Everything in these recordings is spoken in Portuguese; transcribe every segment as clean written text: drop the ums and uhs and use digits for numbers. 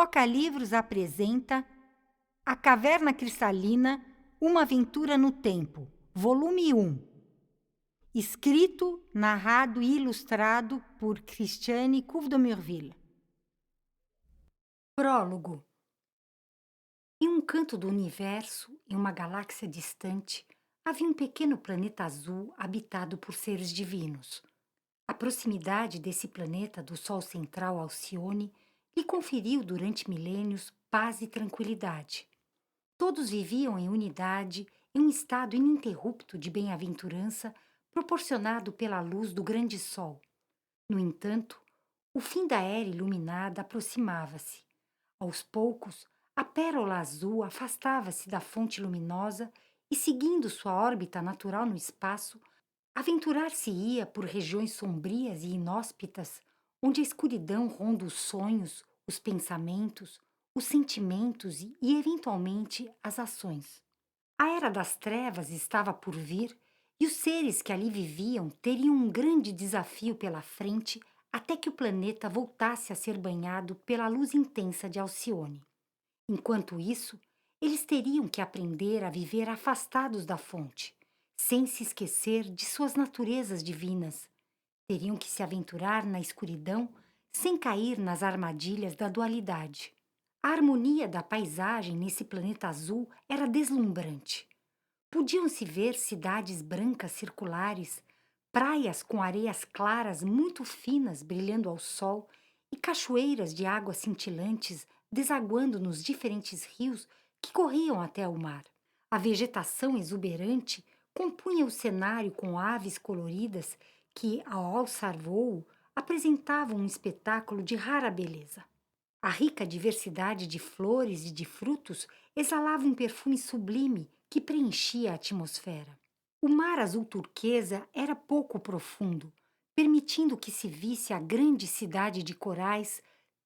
Toca-Livros apresenta A Caverna Cristalina, Uma Aventura no Tempo, volume 1. Escrito, narrado e ilustrado por Christiane Couve-de-Murville. Prólogo. Em um canto do universo, em uma galáxia distante, havia um pequeno planeta azul habitado por seres divinos. A proximidade desse planeta do Sol central Alcione lhe conferiu durante milênios paz e tranquilidade. Todos viviam em unidade, em um estado ininterrupto de bem-aventurança proporcionado pela luz do grande Sol. No entanto, o fim da era iluminada aproximava-se. Aos poucos, a pérola azul afastava-se da fonte luminosa e, seguindo sua órbita natural no espaço, aventurar-se-ia por regiões sombrias e inóspitas, onde a escuridão ronda os sonhos, os pensamentos, os sentimentos e, eventualmente, as ações. A Era das Trevas estava por vir e os seres que ali viviam teriam um grande desafio pela frente até que o planeta voltasse a ser banhado pela luz intensa de Alcione. Enquanto isso, eles teriam que aprender a viver afastados da fonte, sem se esquecer de suas naturezas divinas. Teriam que se aventurar na escuridão sem cair nas armadilhas da dualidade. A harmonia da paisagem nesse planeta azul era deslumbrante. Podiam-se ver cidades brancas circulares, praias com areias claras muito finas brilhando ao sol e cachoeiras de águas cintilantes desaguando nos diferentes rios que corriam até o mar. A vegetação exuberante compunha o cenário com aves coloridas que, ao alçar voo, apresentavam um espetáculo de rara beleza. A rica diversidade de flores e de frutos exalava um perfume sublime que preenchia a atmosfera. O mar azul turquesa era pouco profundo, permitindo que se visse a grande cidade de corais,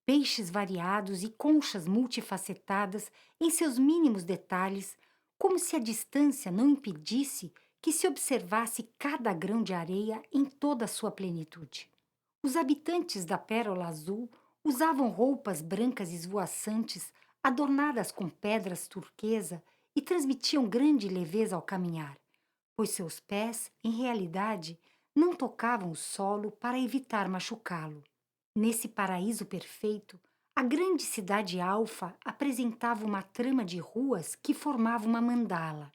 peixes variados e conchas multifacetadas em seus mínimos detalhes, como se a distância não impedisse que se observasse cada grão de areia em toda a sua plenitude. Os habitantes da Pérola Azul usavam roupas brancas esvoaçantes, adornadas com pedras turquesa, e transmitiam grande leveza ao caminhar, pois seus pés, em realidade, não tocavam o solo para evitar machucá-lo. Nesse paraíso perfeito, a grande cidade Alfa apresentava uma trama de ruas que formava uma mandala.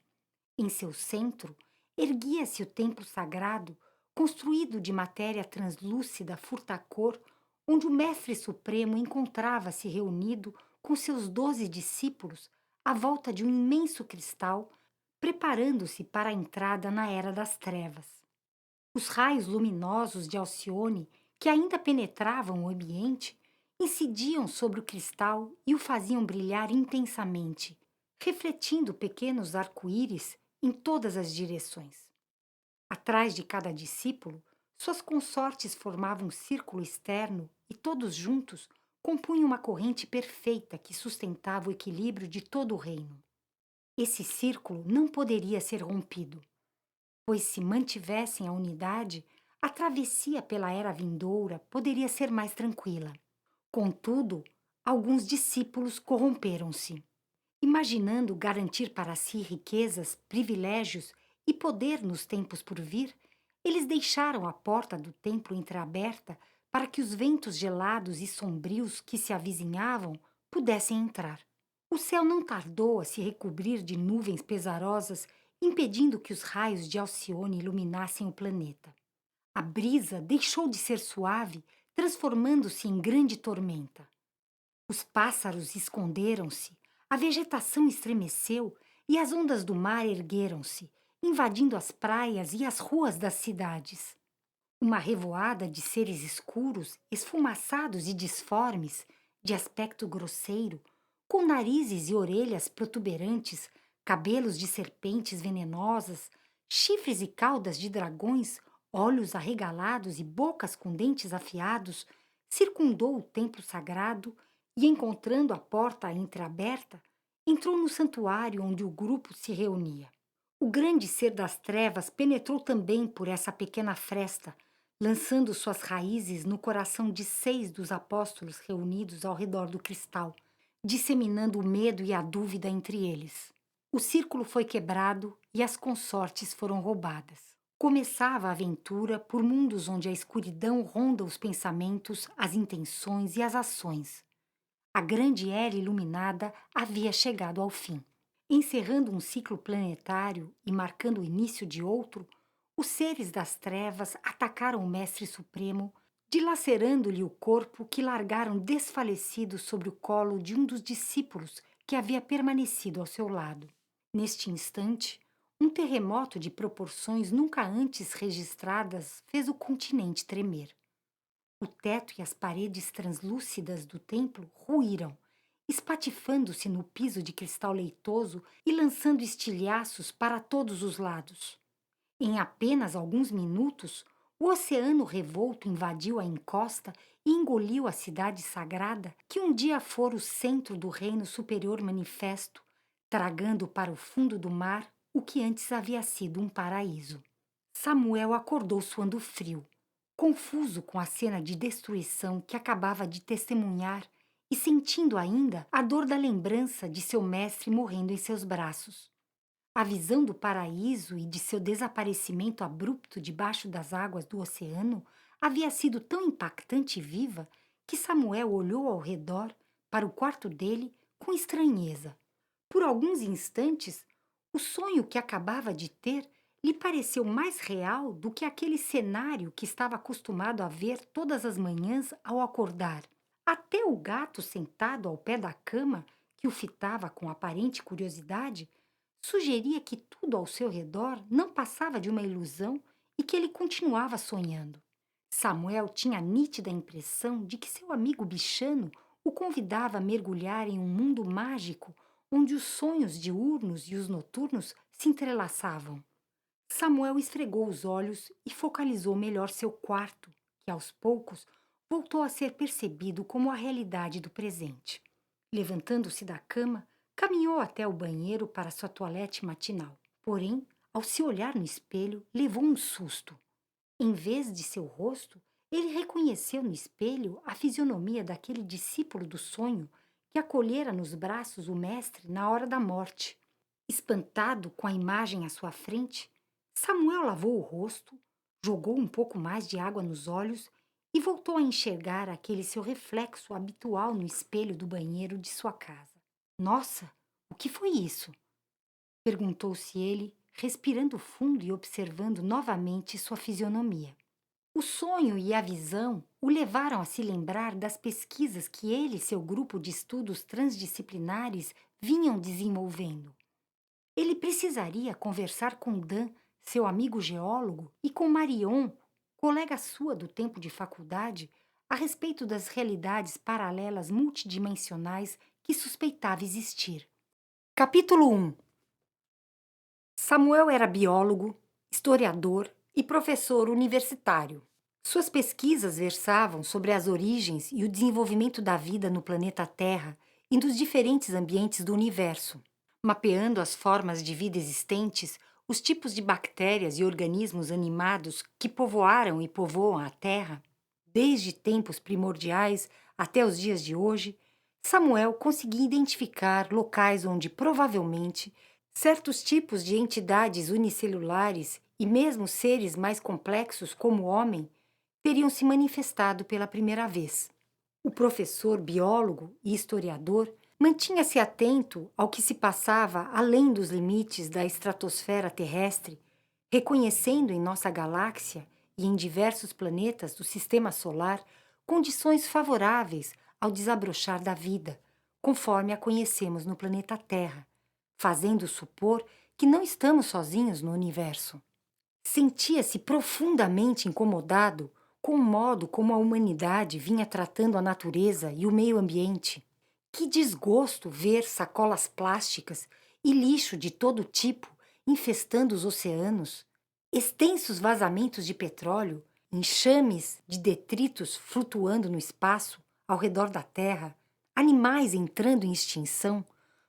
Em seu centro, erguia-se o templo sagrado, construído de matéria translúcida furta-cor, onde o Mestre Supremo encontrava-se reunido com seus 12 discípulos à volta de um imenso cristal, preparando-se para a entrada na Era das Trevas. Os raios luminosos de Alcione, que ainda penetravam o ambiente, incidiam sobre o cristal e o faziam brilhar intensamente, refletindo pequenos arco-íris em todas as direções. Atrás de cada discípulo, suas consortes formavam um círculo externo e todos juntos compunham uma corrente perfeita que sustentava o equilíbrio de todo o reino. Esse círculo não poderia ser rompido, pois se mantivessem a unidade, a travessia pela era vindoura poderia ser mais tranquila. Contudo, alguns discípulos corromperam-se. Imaginando garantir para si riquezas, privilégios e poder nos tempos por vir, eles deixaram a porta do templo entreaberta para que os ventos gelados e sombrios que se avizinhavam pudessem entrar. O céu não tardou a se recobrir de nuvens pesarosas, impedindo que os raios de Alcione iluminassem o planeta. A brisa deixou de ser suave, transformando-se em grande tormenta. Os pássaros esconderam-se, a vegetação estremeceu e as ondas do mar ergueram-se, invadindo as praias e as ruas das cidades. Uma revoada de seres escuros, esfumaçados e disformes, de aspecto grosseiro, com narizes e orelhas protuberantes, cabelos de serpentes venenosas, chifres e caudas de dragões, olhos arregalados e bocas com dentes afiados, circundou o templo sagrado e, encontrando a porta entreaberta, entrou no santuário onde o grupo se reunia. O grande ser das trevas penetrou também por essa pequena fresta, lançando suas raízes no coração de 6 dos apóstolos reunidos ao redor do cristal, disseminando o medo e a dúvida entre eles. O círculo foi quebrado e as consortes foram roubadas. Começava a aventura por mundos onde a escuridão ronda os pensamentos, as intenções e as ações. A grande era iluminada havia chegado ao fim. Encerrando um ciclo planetário e marcando o início de outro, os seres das trevas atacaram o Mestre Supremo, dilacerando-lhe o corpo que largaram desfalecido sobre o colo de um dos discípulos que havia permanecido ao seu lado. Neste instante, um terremoto de proporções nunca antes registradas fez o continente tremer. O teto e as paredes translúcidas do templo ruíram, espatifando-se no piso de cristal leitoso e lançando estilhaços para todos os lados. Em apenas alguns minutos, o oceano revolto invadiu a encosta e engoliu a cidade sagrada que um dia fora o centro do reino superior manifesto, tragando para o fundo do mar o que antes havia sido um paraíso. Samuel acordou suando frio, confuso com a cena de destruição que acabava de testemunhar e sentindo ainda a dor da lembrança de seu mestre morrendo em seus braços. A visão do paraíso e de seu desaparecimento abrupto debaixo das águas do oceano havia sido tão impactante e viva que Samuel olhou ao redor para o quarto dele com estranheza. Por alguns instantes, o sonho que acabava de ter lhe pareceu mais real do que aquele cenário que estava acostumado a ver todas as manhãs ao acordar. Até o gato sentado ao pé da cama, que o fitava com aparente curiosidade, sugeria que tudo ao seu redor não passava de uma ilusão e que ele continuava sonhando. Samuel tinha a nítida impressão de que seu amigo bichano o convidava a mergulhar em um mundo mágico onde os sonhos diurnos e os noturnos se entrelaçavam. Samuel esfregou os olhos e focalizou melhor seu quarto, que aos poucos voltou a ser percebido como a realidade do presente. Levantando-se da cama, caminhou até o banheiro para sua toilette matinal. Porém, ao se olhar no espelho, levou um susto. Em vez de seu rosto, ele reconheceu no espelho a fisionomia daquele discípulo do sonho que acolhera nos braços o mestre na hora da morte. Espantado com a imagem à sua frente, Samuel lavou o rosto, jogou um pouco mais de água nos olhos e voltou a enxergar aquele seu reflexo habitual no espelho do banheiro de sua casa. Nossa, o que foi isso? Perguntou-se ele, respirando fundo e observando novamente sua fisionomia. O sonho e a visão o levaram a se lembrar das pesquisas que ele e seu grupo de estudos transdisciplinares vinham desenvolvendo. Ele precisaria conversar com Dan, seu amigo geólogo, e com Marion, colega sua do tempo de faculdade, a respeito das realidades paralelas multidimensionais que suspeitava existir. Capítulo 1. Samuel era biólogo, historiador e professor universitário. Suas pesquisas versavam sobre as origens e o desenvolvimento da vida no planeta Terra e nos diferentes ambientes do universo. Mapeando as formas de vida existentes, os tipos de bactérias e organismos animados que povoaram e povoam a Terra, desde tempos primordiais até os dias de hoje, Samuel conseguia identificar locais onde provavelmente certos tipos de entidades unicelulares e mesmo seres mais complexos como o homem teriam se manifestado pela primeira vez. O professor, biólogo e historiador mantinha-se atento ao que se passava além dos limites da estratosfera terrestre, reconhecendo em nossa galáxia e em diversos planetas do sistema solar condições favoráveis ao desabrochar da vida, conforme a conhecemos no planeta Terra, fazendo supor que não estamos sozinhos no universo. Sentia-se profundamente incomodado com o modo como a humanidade vinha tratando a natureza e o meio ambiente. Que desgosto ver sacolas plásticas e lixo de todo tipo infestando os oceanos, extensos vazamentos de petróleo, enxames de detritos flutuando no espaço ao redor da Terra, animais entrando em extinção,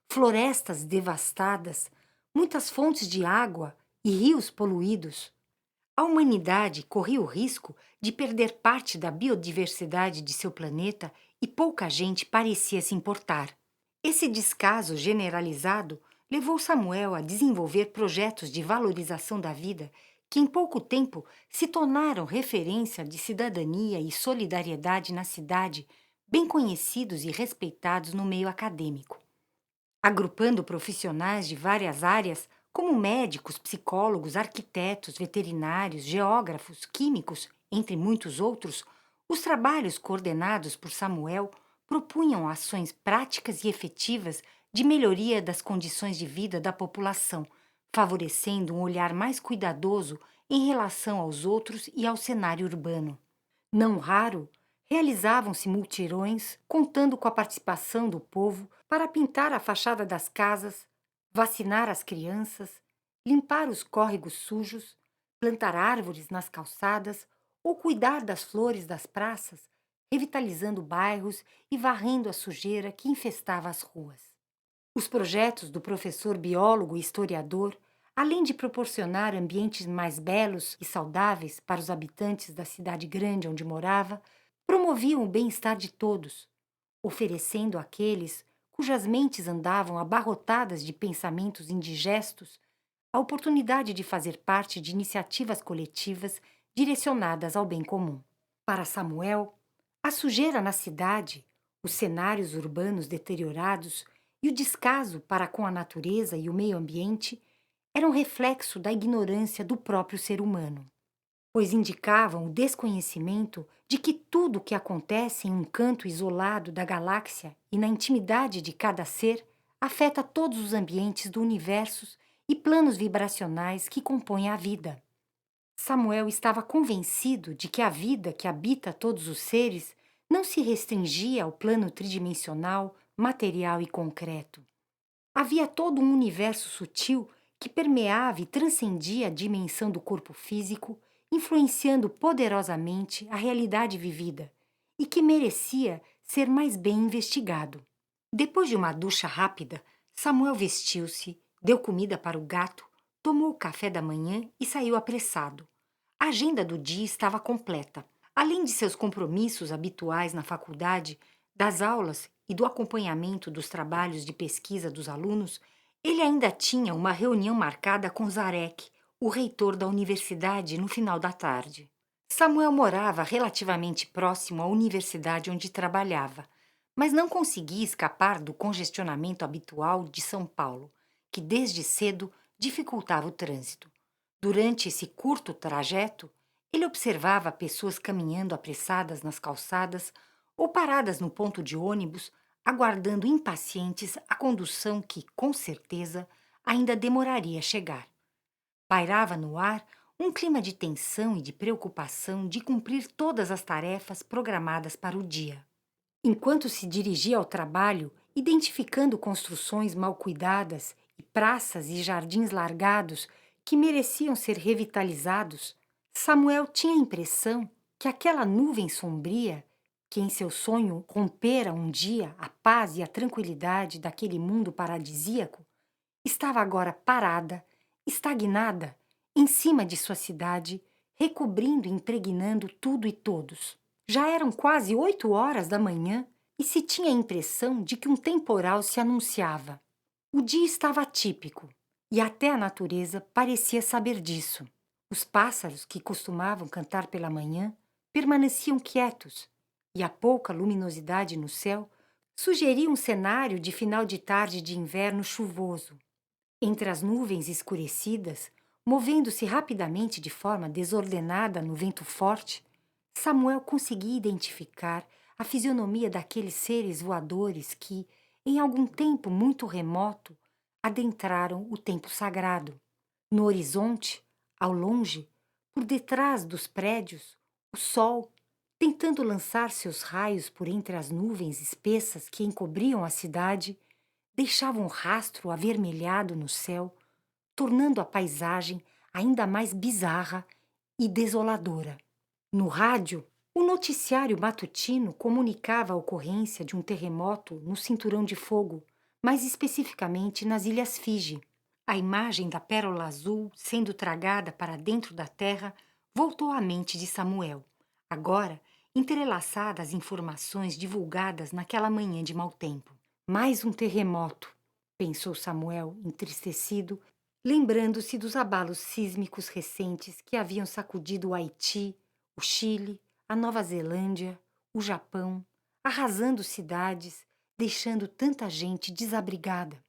florestas devastadas, muitas fontes de água e rios poluídos. A humanidade corria o risco de perder parte da biodiversidade de seu planeta e pouca gente parecia se importar. Esse descaso generalizado levou Samuel a desenvolver projetos de valorização da vida que, em pouco tempo, se tornaram referência de cidadania e solidariedade na cidade, bem conhecidos e respeitados no meio acadêmico. Agrupando profissionais de várias áreas, como médicos, psicólogos, arquitetos, veterinários, geógrafos, químicos, entre muitos outros, os trabalhos coordenados por Samuel propunham ações práticas e efetivas de melhoria das condições de vida da população, favorecendo um olhar mais cuidadoso em relação aos outros e ao cenário urbano. Não raro, realizavam-se multirões contando com a participação do povo para pintar a fachada das casas, vacinar as crianças, limpar os córregos sujos, plantar árvores nas calçadas ou cuidar das flores das praças, revitalizando bairros e varrendo a sujeira que infestava as ruas. Os projetos do professor biólogo e historiador, além de proporcionar ambientes mais belos e saudáveis para os habitantes da cidade grande onde morava, promoviam o bem-estar de todos, oferecendo àqueles cujas mentes andavam abarrotadas de pensamentos indigestos a oportunidade de fazer parte de iniciativas coletivas direcionadas ao bem comum. Para Samuel, a sujeira na cidade, os cenários urbanos deteriorados e o descaso para com a natureza e o meio ambiente eram reflexo da ignorância do próprio ser humano, pois indicavam o desconhecimento de que tudo o que acontece em um canto isolado da galáxia e na intimidade de cada ser afeta todos os ambientes do universo e planos vibracionais que compõem a vida. Samuel estava convencido de que a vida que habita todos os seres não se restringia ao plano tridimensional, material e concreto. Havia todo um universo sutil que permeava e transcendia a dimensão do corpo físico, influenciando poderosamente a realidade vivida e que merecia ser mais bem investigado. Depois de uma ducha rápida, Samuel vestiu-se, deu comida para o gato, tomou o café da manhã e saiu apressado. A agenda do dia estava completa. Além de seus compromissos habituais na faculdade, das aulas e do acompanhamento dos trabalhos de pesquisa dos alunos, ele ainda tinha uma reunião marcada com Zarek, o reitor da universidade, no final da tarde. Samuel morava relativamente próximo à universidade onde trabalhava, mas não conseguia escapar do congestionamento habitual de São Paulo, que desde cedo dificultava o trânsito. Durante esse curto trajeto, ele observava pessoas caminhando apressadas nas calçadas ou paradas no ponto de ônibus, aguardando impacientes a condução que, com certeza, ainda demoraria a chegar. Pairava no ar um clima de tensão e de preocupação de cumprir todas as tarefas programadas para o dia. Enquanto se dirigia ao trabalho, identificando construções mal cuidadas e praças e jardins largados que mereciam ser revitalizados, Samuel tinha a impressão que aquela nuvem sombria, que em seu sonho rompera um dia a paz e a tranquilidade daquele mundo paradisíaco, estava agora parada, estagnada, em cima de sua cidade, recobrindo e impregnando tudo e todos. Já eram quase 8 horas da manhã e se tinha a impressão de que um temporal se anunciava. O dia estava atípico e até a natureza parecia saber disso. Os pássaros que costumavam cantar pela manhã permaneciam quietos e a pouca luminosidade no céu sugeria um cenário de final de tarde de inverno chuvoso. Entre as nuvens escurecidas, movendo-se rapidamente de forma desordenada no vento forte, Samuel conseguia identificar a fisionomia daqueles seres voadores que, em algum tempo muito remoto, adentraram o templo sagrado. No horizonte, ao longe, por detrás dos prédios, o sol, tentando lançar seus raios por entre as nuvens espessas que encobriam a cidade, deixava um rastro avermelhado no céu, tornando a paisagem ainda mais bizarra e desoladora. No rádio, o noticiário matutino comunicava a ocorrência de um terremoto no Cinturão de Fogo, mais especificamente nas Ilhas Fiji. A imagem da pérola azul sendo tragada para dentro da terra voltou à mente de Samuel, agora entrelaçada às informações divulgadas naquela manhã de mau tempo. Mais um terremoto, pensou Samuel, entristecido, lembrando-se dos abalos sísmicos recentes que haviam sacudido o Haiti, o Chile, a Nova Zelândia, o Japão, arrasando cidades, deixando tanta gente desabrigada.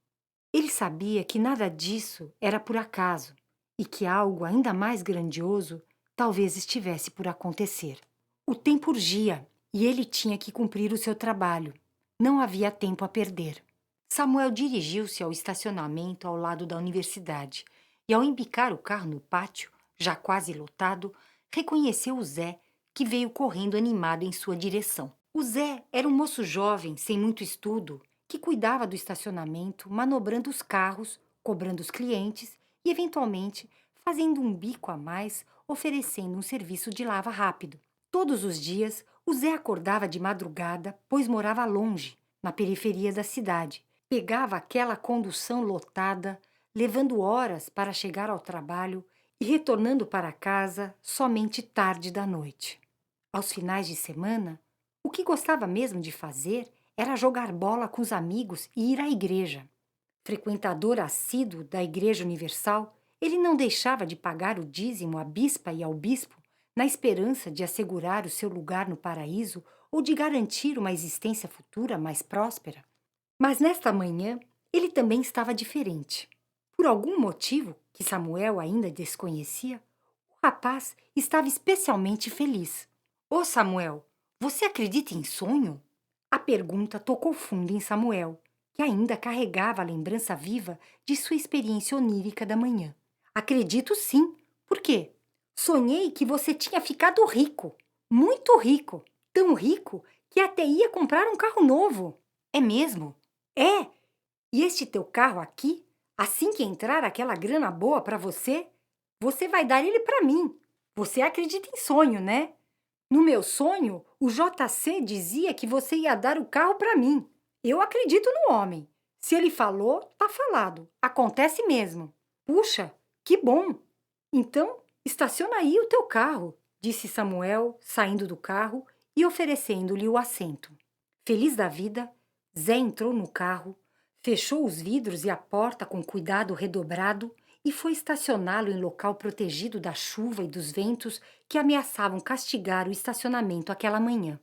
Ele sabia que nada disso era por acaso e que algo ainda mais grandioso talvez estivesse por acontecer. O tempo urgia e ele tinha que cumprir o seu trabalho. Não havia tempo a perder. Samuel dirigiu-se ao estacionamento ao lado da universidade e, ao embicar o carro no pátio, já quase lotado, reconheceu o Zé, que veio correndo animado em sua direção. O Zé era um moço jovem, sem muito estudo, que cuidava do estacionamento, manobrando os carros, cobrando os clientes e, eventualmente, fazendo um bico a mais, oferecendo um serviço de lava rápido. Todos os dias, o Zé acordava de madrugada, pois morava longe, na periferia da cidade. Pegava aquela condução lotada, levando horas para chegar ao trabalho e retornando para casa somente tarde da noite. Aos finais de semana, o que gostava mesmo de fazer era jogar bola com os amigos e ir à igreja. Frequentador assíduo da Igreja Universal, ele não deixava de pagar o dízimo à bispa e ao bispo na esperança de assegurar o seu lugar no paraíso ou de garantir uma existência futura mais próspera. Mas nesta manhã, ele também estava diferente. Por algum motivo que Samuel ainda desconhecia, o rapaz estava especialmente feliz. Ô Samuel, você acredita em sonho? A pergunta tocou fundo em Samuel, que ainda carregava a lembrança viva de sua experiência onírica da manhã. Acredito sim. Por quê? Sonhei que você tinha ficado rico, muito rico, tão rico que até ia comprar um carro novo. É mesmo? É. E este teu carro aqui, assim que entrar aquela grana boa para você, você vai dar ele para mim. Você acredita em sonho, né? No meu sonho, o JC dizia que você ia dar o carro para mim. Eu acredito no homem. Se ele falou, tá falado. Acontece mesmo. Puxa, que bom! Então, estaciona aí o teu carro, disse Samuel, saindo do carro e oferecendo-lhe o assento. Feliz da vida, Zé entrou no carro, fechou os vidros e a porta com cuidado redobrado e foi estacioná-lo em local protegido da chuva e dos ventos que ameaçavam castigar o estacionamento aquela manhã.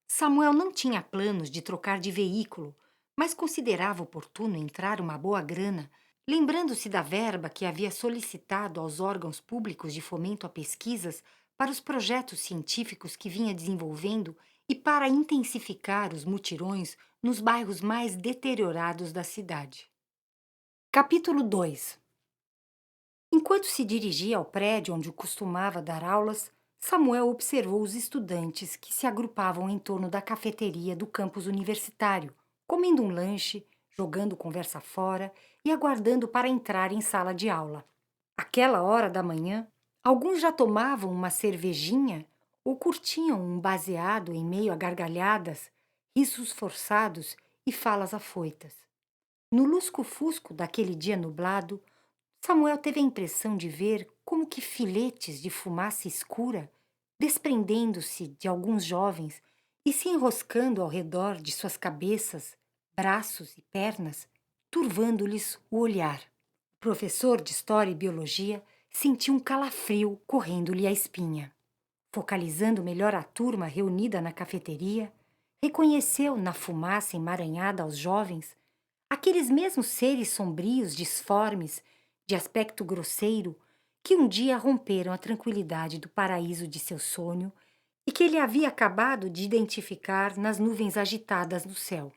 Samuel não tinha planos de trocar de veículo, mas considerava oportuno entrar uma boa grana, lembrando-se da verba que havia solicitado aos órgãos públicos de fomento a pesquisas para os projetos científicos que vinha desenvolvendo e para intensificar os mutirões nos bairros mais deteriorados da cidade. Capítulo 2. Enquanto se dirigia ao prédio onde costumava dar aulas, Samuel observou os estudantes que se agrupavam em torno da cafeteria do campus universitário, comendo um lanche, jogando conversa fora e aguardando para entrar em sala de aula. Àquela hora da manhã, alguns já tomavam uma cervejinha ou curtiam um baseado em meio a gargalhadas, risos forçados e falas afoitas. No lusco-fusco daquele dia nublado, Samuel teve a impressão de ver como que filetes de fumaça escura, desprendendo-se de alguns jovens e se enroscando ao redor de suas cabeças, braços e pernas, turvando-lhes o olhar. O professor de História e Biologia sentiu um calafrio correndo-lhe a espinha. Focalizando melhor a turma reunida na cafeteria, reconheceu na fumaça emaranhada aos jovens aqueles mesmos seres sombrios, disformes, de aspecto grosseiro, que um dia romperam a tranquilidade do paraíso de seu sonho e que ele havia acabado de identificar nas nuvens agitadas do céu.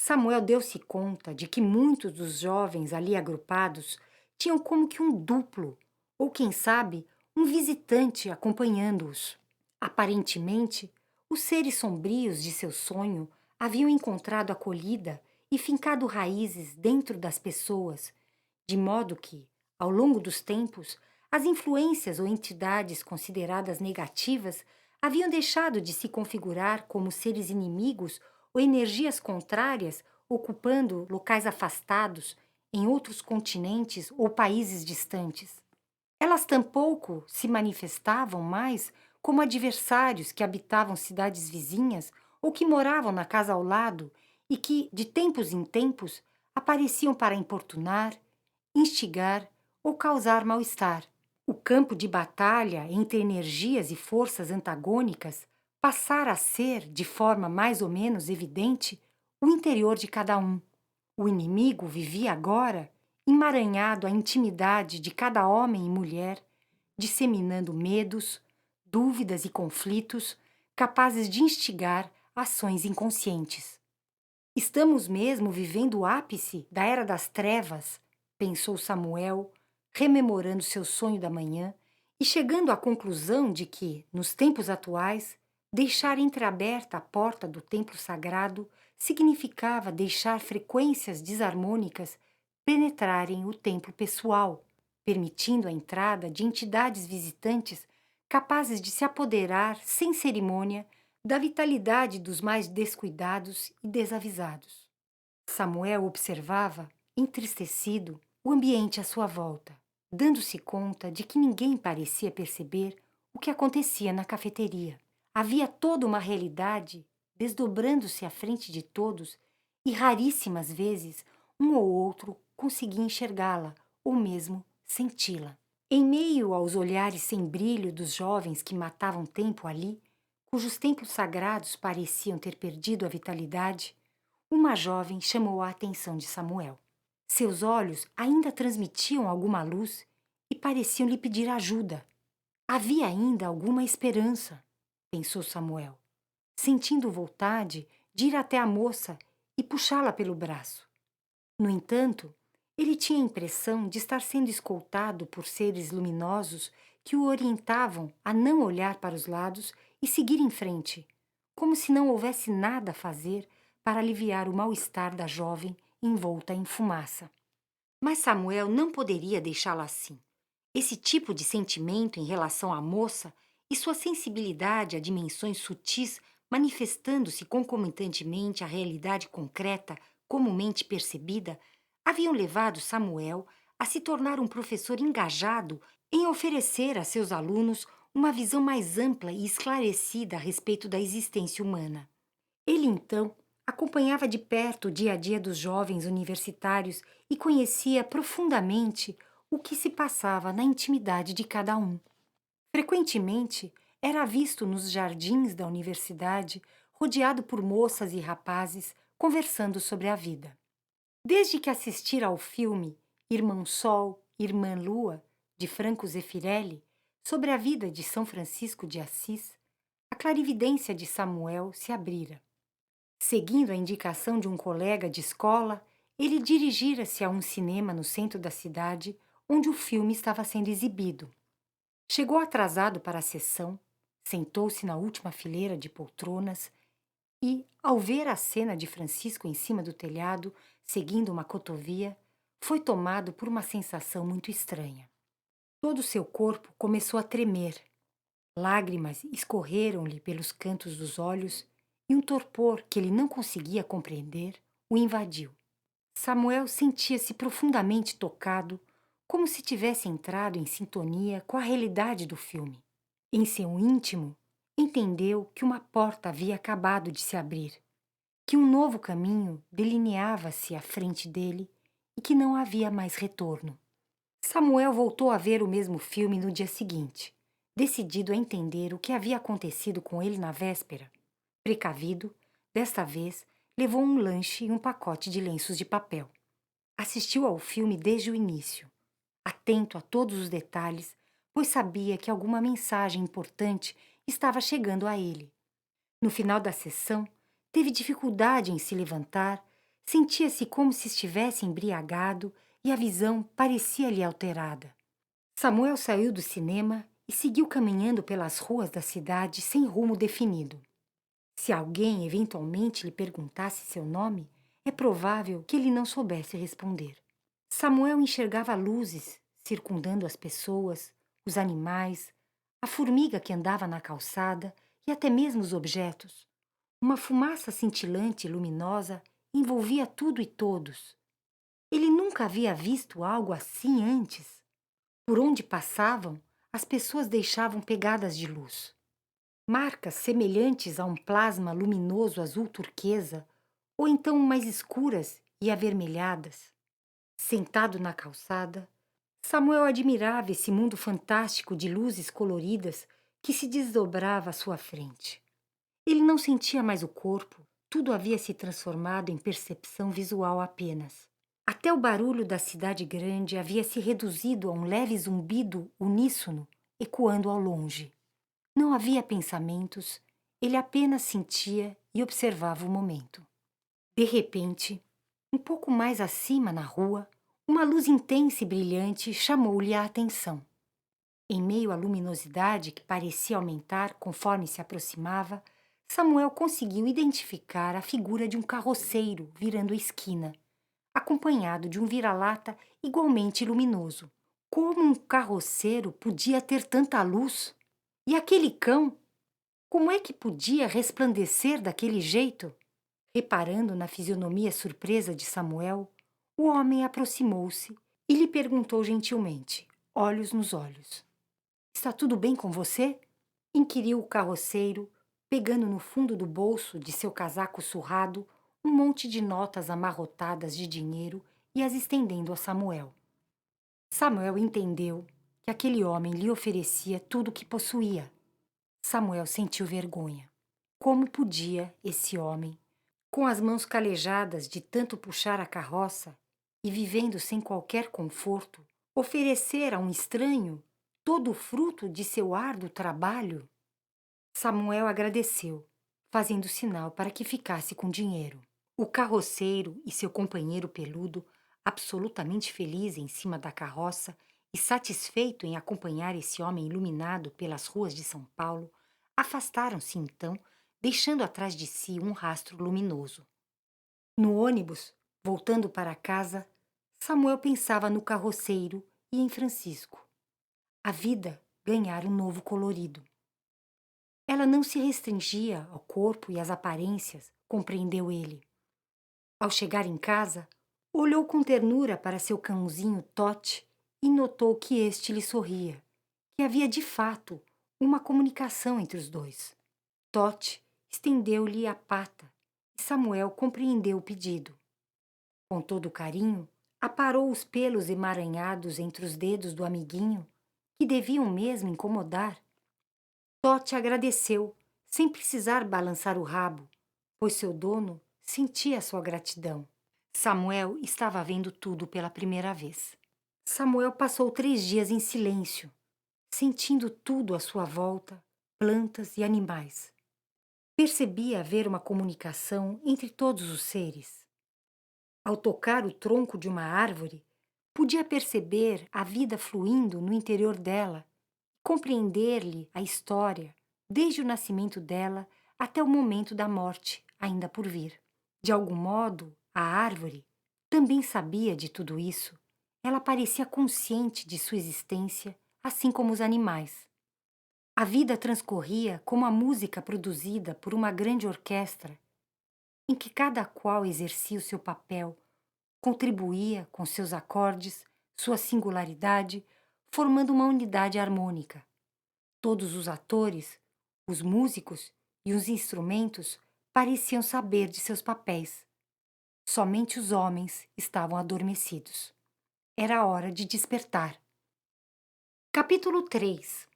Samuel deu-se conta de que muitos dos jovens ali agrupados tinham como que um duplo, ou quem sabe, um visitante acompanhando-os. Aparentemente, os seres sombrios de seu sonho haviam encontrado acolhida e fincado raízes dentro das pessoas, de modo que, ao longo dos tempos, as influências ou entidades consideradas negativas haviam deixado de se configurar como seres inimigos ou energias contrárias ocupando locais afastados em outros continentes ou países distantes. Elas tampouco se manifestavam mais como adversários que habitavam cidades vizinhas ou que moravam na casa ao lado e que, de tempos em tempos, apareciam para importunar, instigar ou causar mal-estar. O campo de batalha entre energias e forças antagônicas passara a ser, de forma mais ou menos evidente, o interior de cada um. O inimigo vivia agora emaranhado à intimidade de cada homem e mulher, disseminando medos, dúvidas e conflitos capazes de instigar ações inconscientes. Estamos mesmo vivendo o ápice da Era das Trevas, pensou Samuel, rememorando seu sonho da manhã e chegando à conclusão de que, nos tempos atuais, deixar entreaberta a porta do templo sagrado significava deixar frequências desarmônicas penetrarem o templo pessoal, permitindo a entrada de entidades visitantes capazes de se apoderar sem cerimônia da vitalidade dos mais descuidados e desavisados. Samuel observava, entristecido, o ambiente à sua volta, dando-se conta de que ninguém parecia perceber o que acontecia na cafeteria. Havia toda uma realidade desdobrando-se à frente de todos e raríssimas vezes um ou outro conseguia enxergá-la ou mesmo senti-la. Em meio aos olhares sem brilho dos jovens que matavam tempo ali, cujos templos sagrados pareciam ter perdido a vitalidade, uma jovem chamou a atenção de Samuel. Seus olhos ainda transmitiam alguma luz e pareciam lhe pedir ajuda. Havia ainda alguma esperança, pensou Samuel, sentindo vontade de ir até a moça e puxá-la pelo braço. No entanto, ele tinha a impressão de estar sendo escoltado por seres luminosos que o orientavam a não olhar para os lados e seguir em frente, como se não houvesse nada a fazer para aliviar o mal-estar da jovem envolta em fumaça. Mas Samuel não poderia deixá-la assim. Esse tipo de sentimento em relação à moça e sua sensibilidade a dimensões sutis manifestando-se concomitantemente à realidade concreta comumente percebida haviam levado Samuel a se tornar um professor engajado em oferecer a seus alunos uma visão mais ampla e esclarecida a respeito da existência humana. Ele, então, acompanhava de perto o dia a dia dos jovens universitários e conhecia profundamente o que se passava na intimidade de cada um. Frequentemente, era visto nos jardins da universidade, rodeado por moças e rapazes, conversando sobre a vida. Desde que assistira ao filme Irmão Sol, Irmã Lua, de Franco Zeffirelli, sobre a vida de São Francisco de Assis, a clarividência de Samuel se abrira. Seguindo a indicação de um colega de escola, ele dirigira-se a um cinema no centro da cidade, onde o filme estava sendo exibido. Chegou atrasado para a sessão, sentou-se na última fileira de poltronas e, ao ver a cena de Francisco em cima do telhado, seguindo uma cotovia, foi tomado por uma sensação muito estranha. Todo o seu corpo começou a tremer. Lágrimas escorreram-lhe pelos cantos dos olhos e um torpor que ele não conseguia compreender o invadiu. Samuel sentia-se profundamente tocado, como se tivesse entrado em sintonia com a realidade do filme. Em seu íntimo, entendeu que uma porta havia acabado de se abrir, que um novo caminho delineava-se à frente dele e que não havia mais retorno. Samuel voltou a ver o mesmo filme no dia seguinte, decidido a entender o que havia acontecido com ele na véspera. Precavido, desta vez, levou um lanche e um pacote de lenços de papel. Assistiu ao filme desde o início, atento a todos os detalhes, pois sabia que alguma mensagem importante estava chegando a ele. No final da sessão, teve dificuldade em se levantar, sentia-se como se estivesse embriagado e a visão parecia-lhe alterada. Samuel saiu do cinema e seguiu caminhando pelas ruas da cidade sem rumo definido. Se alguém eventualmente lhe perguntasse seu nome, é provável que ele não soubesse responder. Samuel enxergava luzes circundando as pessoas, os animais, a formiga que andava na calçada e até mesmo os objetos. Uma fumaça cintilante e luminosa envolvia tudo e todos. Ele nunca havia visto algo assim antes. Por onde passavam, as pessoas deixavam pegadas de luz. Marcas semelhantes a um plasma luminoso azul turquesa ou então mais escuras e avermelhadas. Sentado na calçada, Samuel admirava esse mundo fantástico de luzes coloridas que se desdobrava à sua frente. Ele não sentia mais o corpo, tudo havia se transformado em percepção visual apenas. Até o barulho da cidade grande havia se reduzido a um leve zumbido uníssono, ecoando ao longe. Não havia pensamentos, ele apenas sentia e observava o momento. De repente, um pouco mais acima na rua, uma luz intensa e brilhante chamou-lhe a atenção. Em meio à luminosidade que parecia aumentar conforme se aproximava, Samuel conseguiu identificar a figura de um carroceiro virando a esquina, acompanhado de um vira-lata igualmente luminoso. Como um carroceiro podia ter tanta luz? E aquele cão? Como é que podia resplandecer daquele jeito? Reparando na fisionomia surpresa de Samuel, o homem aproximou-se e lhe perguntou gentilmente, olhos nos olhos: Está tudo bem com você? Inquiriu o carroceiro, pegando no fundo do bolso de seu casaco surrado um monte de notas amarrotadas de dinheiro e as estendendo a Samuel. Samuel entendeu que aquele homem lhe oferecia tudo o que possuía. Samuel sentiu vergonha. Como podia esse homem, com as mãos calejadas de tanto puxar a carroça e vivendo sem qualquer conforto, oferecer a um estranho todo o fruto de seu árduo trabalho? Samuel agradeceu, fazendo sinal para que ficasse com dinheiro. O carroceiro e seu companheiro peludo, absolutamente feliz em cima da carroça e satisfeito em acompanhar esse homem iluminado pelas ruas de São Paulo, afastaram-se então, deixando atrás de si um rastro luminoso. No ônibus, voltando para casa, Samuel pensava no carroceiro e em Francisco. A vida ganhara um novo colorido. Ela não se restringia ao corpo e às aparências, compreendeu ele. Ao chegar em casa, olhou com ternura para seu cãozinho Tote e notou que este lhe sorria, que havia de fato uma comunicação entre os dois. Tote estendeu-lhe a pata e Samuel compreendeu o pedido. Com todo o carinho, aparou os pelos emaranhados entre os dedos do amiguinho, que deviam mesmo incomodar. Tote agradeceu, sem precisar balançar o rabo, pois seu dono sentia sua gratidão. Samuel estava vendo tudo pela primeira vez. Samuel passou 3 dias em silêncio, sentindo tudo à sua volta, plantas e animais. Percebia haver uma comunicação entre todos os seres. Ao tocar o tronco de uma árvore, podia perceber a vida fluindo no interior dela, compreender-lhe a história, desde o nascimento dela até o momento da morte, ainda por vir. De algum modo, a árvore também sabia de tudo isso. Ela parecia consciente de sua existência, assim como os animais. A vida transcorria como a música produzida por uma grande orquestra, em que cada qual exercia o seu papel, contribuía com seus acordes, sua singularidade, formando uma unidade harmônica. Todos os atores, os músicos e os instrumentos pareciam saber de seus papéis. Somente os homens estavam adormecidos. Era hora de despertar. Capítulo 3.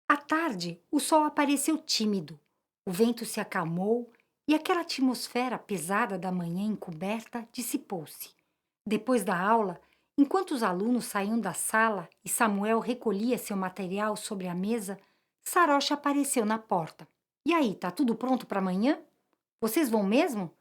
À tarde, o sol apareceu tímido, o vento se acalmou e aquela atmosfera pesada da manhã encoberta dissipou-se. Depois da aula, enquanto os alunos saíam da sala e Samuel recolhia seu material sobre a mesa, Sarocha apareceu na porta. E aí, tá tudo pronto para amanhã? Vocês vão mesmo?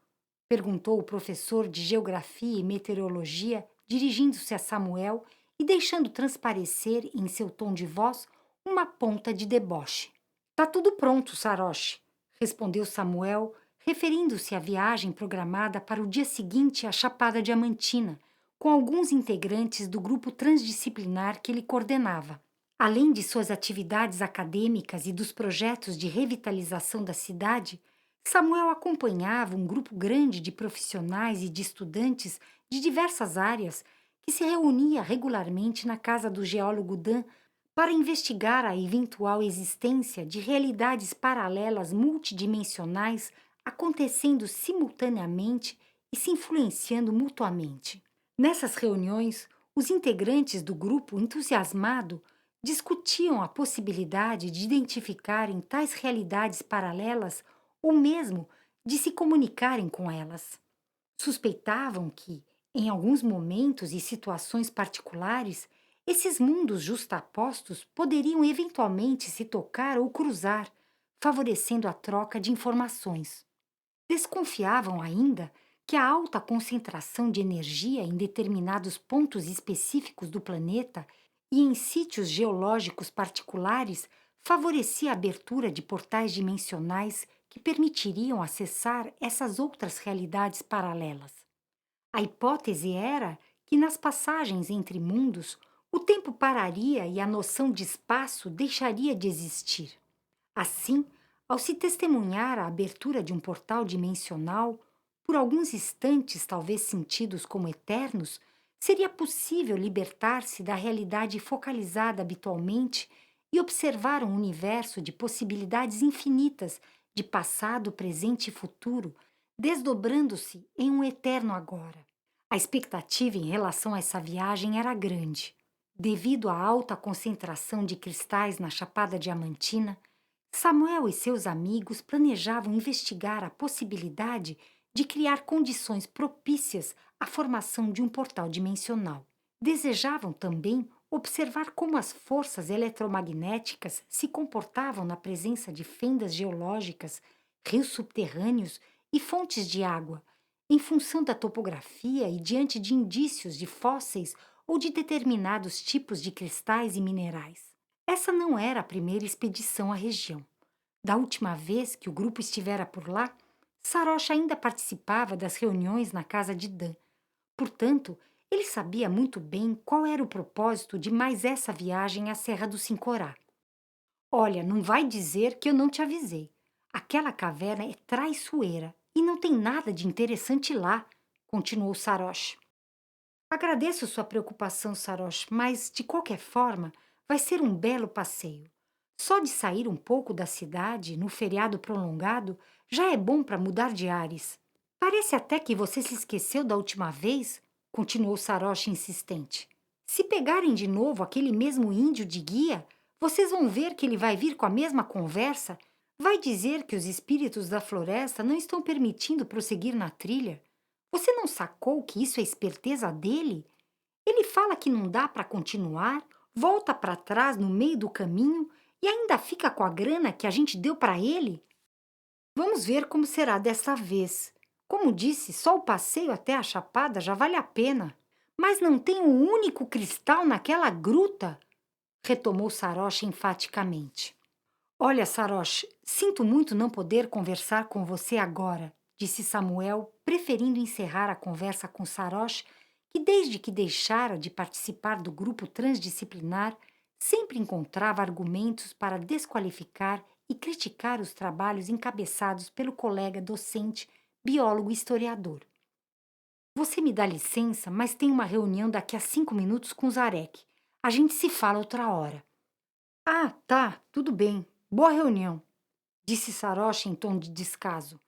Perguntou o professor de Geografia e Meteorologia, dirigindo-se a Samuel e deixando transparecer em seu tom de voz uma ponta de deboche. Tá tudo pronto, Saroche, respondeu Samuel, referindo-se à viagem programada para o dia seguinte à Chapada Diamantina, com alguns integrantes do grupo transdisciplinar que ele coordenava. Além de suas atividades acadêmicas e dos projetos de revitalização da cidade, Samuel acompanhava um grupo grande de profissionais e de estudantes de diversas áreas que se reunia regularmente na casa do geólogo Dan para investigar a eventual existência de realidades paralelas multidimensionais acontecendo simultaneamente e se influenciando mutuamente. Nessas reuniões, os integrantes do grupo entusiasmado discutiam a possibilidade de identificarem tais realidades paralelas ou mesmo de se comunicarem com elas. Suspeitavam que, em alguns momentos e situações particulares, esses mundos justapostos poderiam eventualmente se tocar ou cruzar, favorecendo a troca de informações. Desconfiavam ainda que a alta concentração de energia em determinados pontos específicos do planeta e em sítios geológicos particulares favorecia a abertura de portais dimensionais que permitiriam acessar essas outras realidades paralelas. A hipótese era que nas passagens entre mundos o tempo pararia e a noção de espaço deixaria de existir. Assim, ao se testemunhar a abertura de um portal dimensional, por alguns instantes talvez sentidos como eternos, seria possível libertar-se da realidade focalizada habitualmente e observar um universo de possibilidades infinitas de passado, presente e futuro, desdobrando-se em um eterno agora. A expectativa em relação a essa viagem era grande. Devido à alta concentração de cristais na Chapada Diamantina, Samuel e seus amigos planejavam investigar a possibilidade de criar condições propícias à formação de um portal dimensional. Desejavam também observar como as forças eletromagnéticas se comportavam na presença de fendas geológicas, rios subterrâneos e fontes de água, em função da topografia e diante de indícios de fósseis ou de determinados tipos de cristais e minerais. Essa não era a primeira expedição à região. Da última vez que o grupo estivera por lá, Sarosh ainda participava das reuniões na casa de Dan. Portanto, ele sabia muito bem qual era o propósito de mais essa viagem à Serra do Sincorá. Olha, não vai dizer que eu não te avisei. Aquela caverna é traiçoeira e não tem nada de interessante lá, continuou Sarosh. Agradeço sua preocupação, Sarosh, mas, de qualquer forma, vai ser um belo passeio. Só de sair um pouco da cidade, no feriado prolongado, já é bom para mudar de ares. Parece até que você se esqueceu da última vez, continuou Sarosh insistente. Se pegarem de novo aquele mesmo índio de guia, vocês vão ver que ele vai vir com a mesma conversa. Vai dizer que os espíritos da floresta não estão permitindo prosseguir na trilha. Você não sacou que isso é esperteza dele? Ele fala que não dá para continuar, volta para trás no meio do caminho e ainda fica com a grana que a gente deu para ele? Vamos ver como será dessa vez. Como disse, só o passeio até a Chapada já vale a pena. Mas não tem um único cristal naquela gruta? Retomou Sarosh enfaticamente. Olha, Sarosh, sinto muito não poder conversar com você agora, disse Samuel, preferindo encerrar a conversa com Sarosh, que desde que deixara de participar do grupo transdisciplinar, sempre encontrava argumentos para desqualificar e criticar os trabalhos encabeçados pelo colega docente, biólogo e historiador. Você me dá licença, mas tem uma reunião daqui a 5 minutos com Zarek. A gente se fala outra hora. Ah, tá, tudo bem. Boa reunião, disse Saroche em tom de descaso.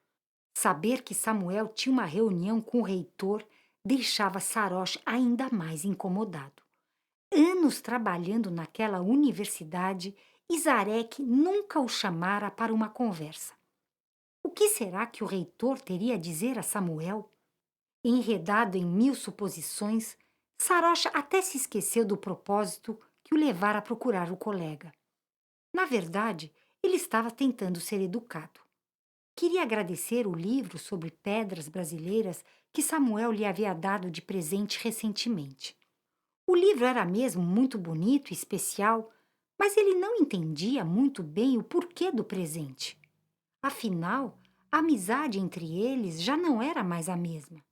Saber que Samuel tinha uma reunião com o reitor deixava Saroche ainda mais incomodado. Anos trabalhando naquela universidade, e Zarek nunca o chamara para uma conversa. O que será que o reitor teria a dizer a Samuel? Enredado em mil suposições, Saroche até se esqueceu do propósito que o levara a procurar o colega. Na verdade, ele estava tentando ser educado. Queria agradecer o livro sobre pedras brasileiras que Samuel lhe havia dado de presente recentemente. O livro era mesmo muito bonito e especial, mas ele não entendia muito bem o porquê do presente. Afinal, a amizade entre eles já não era mais a mesma.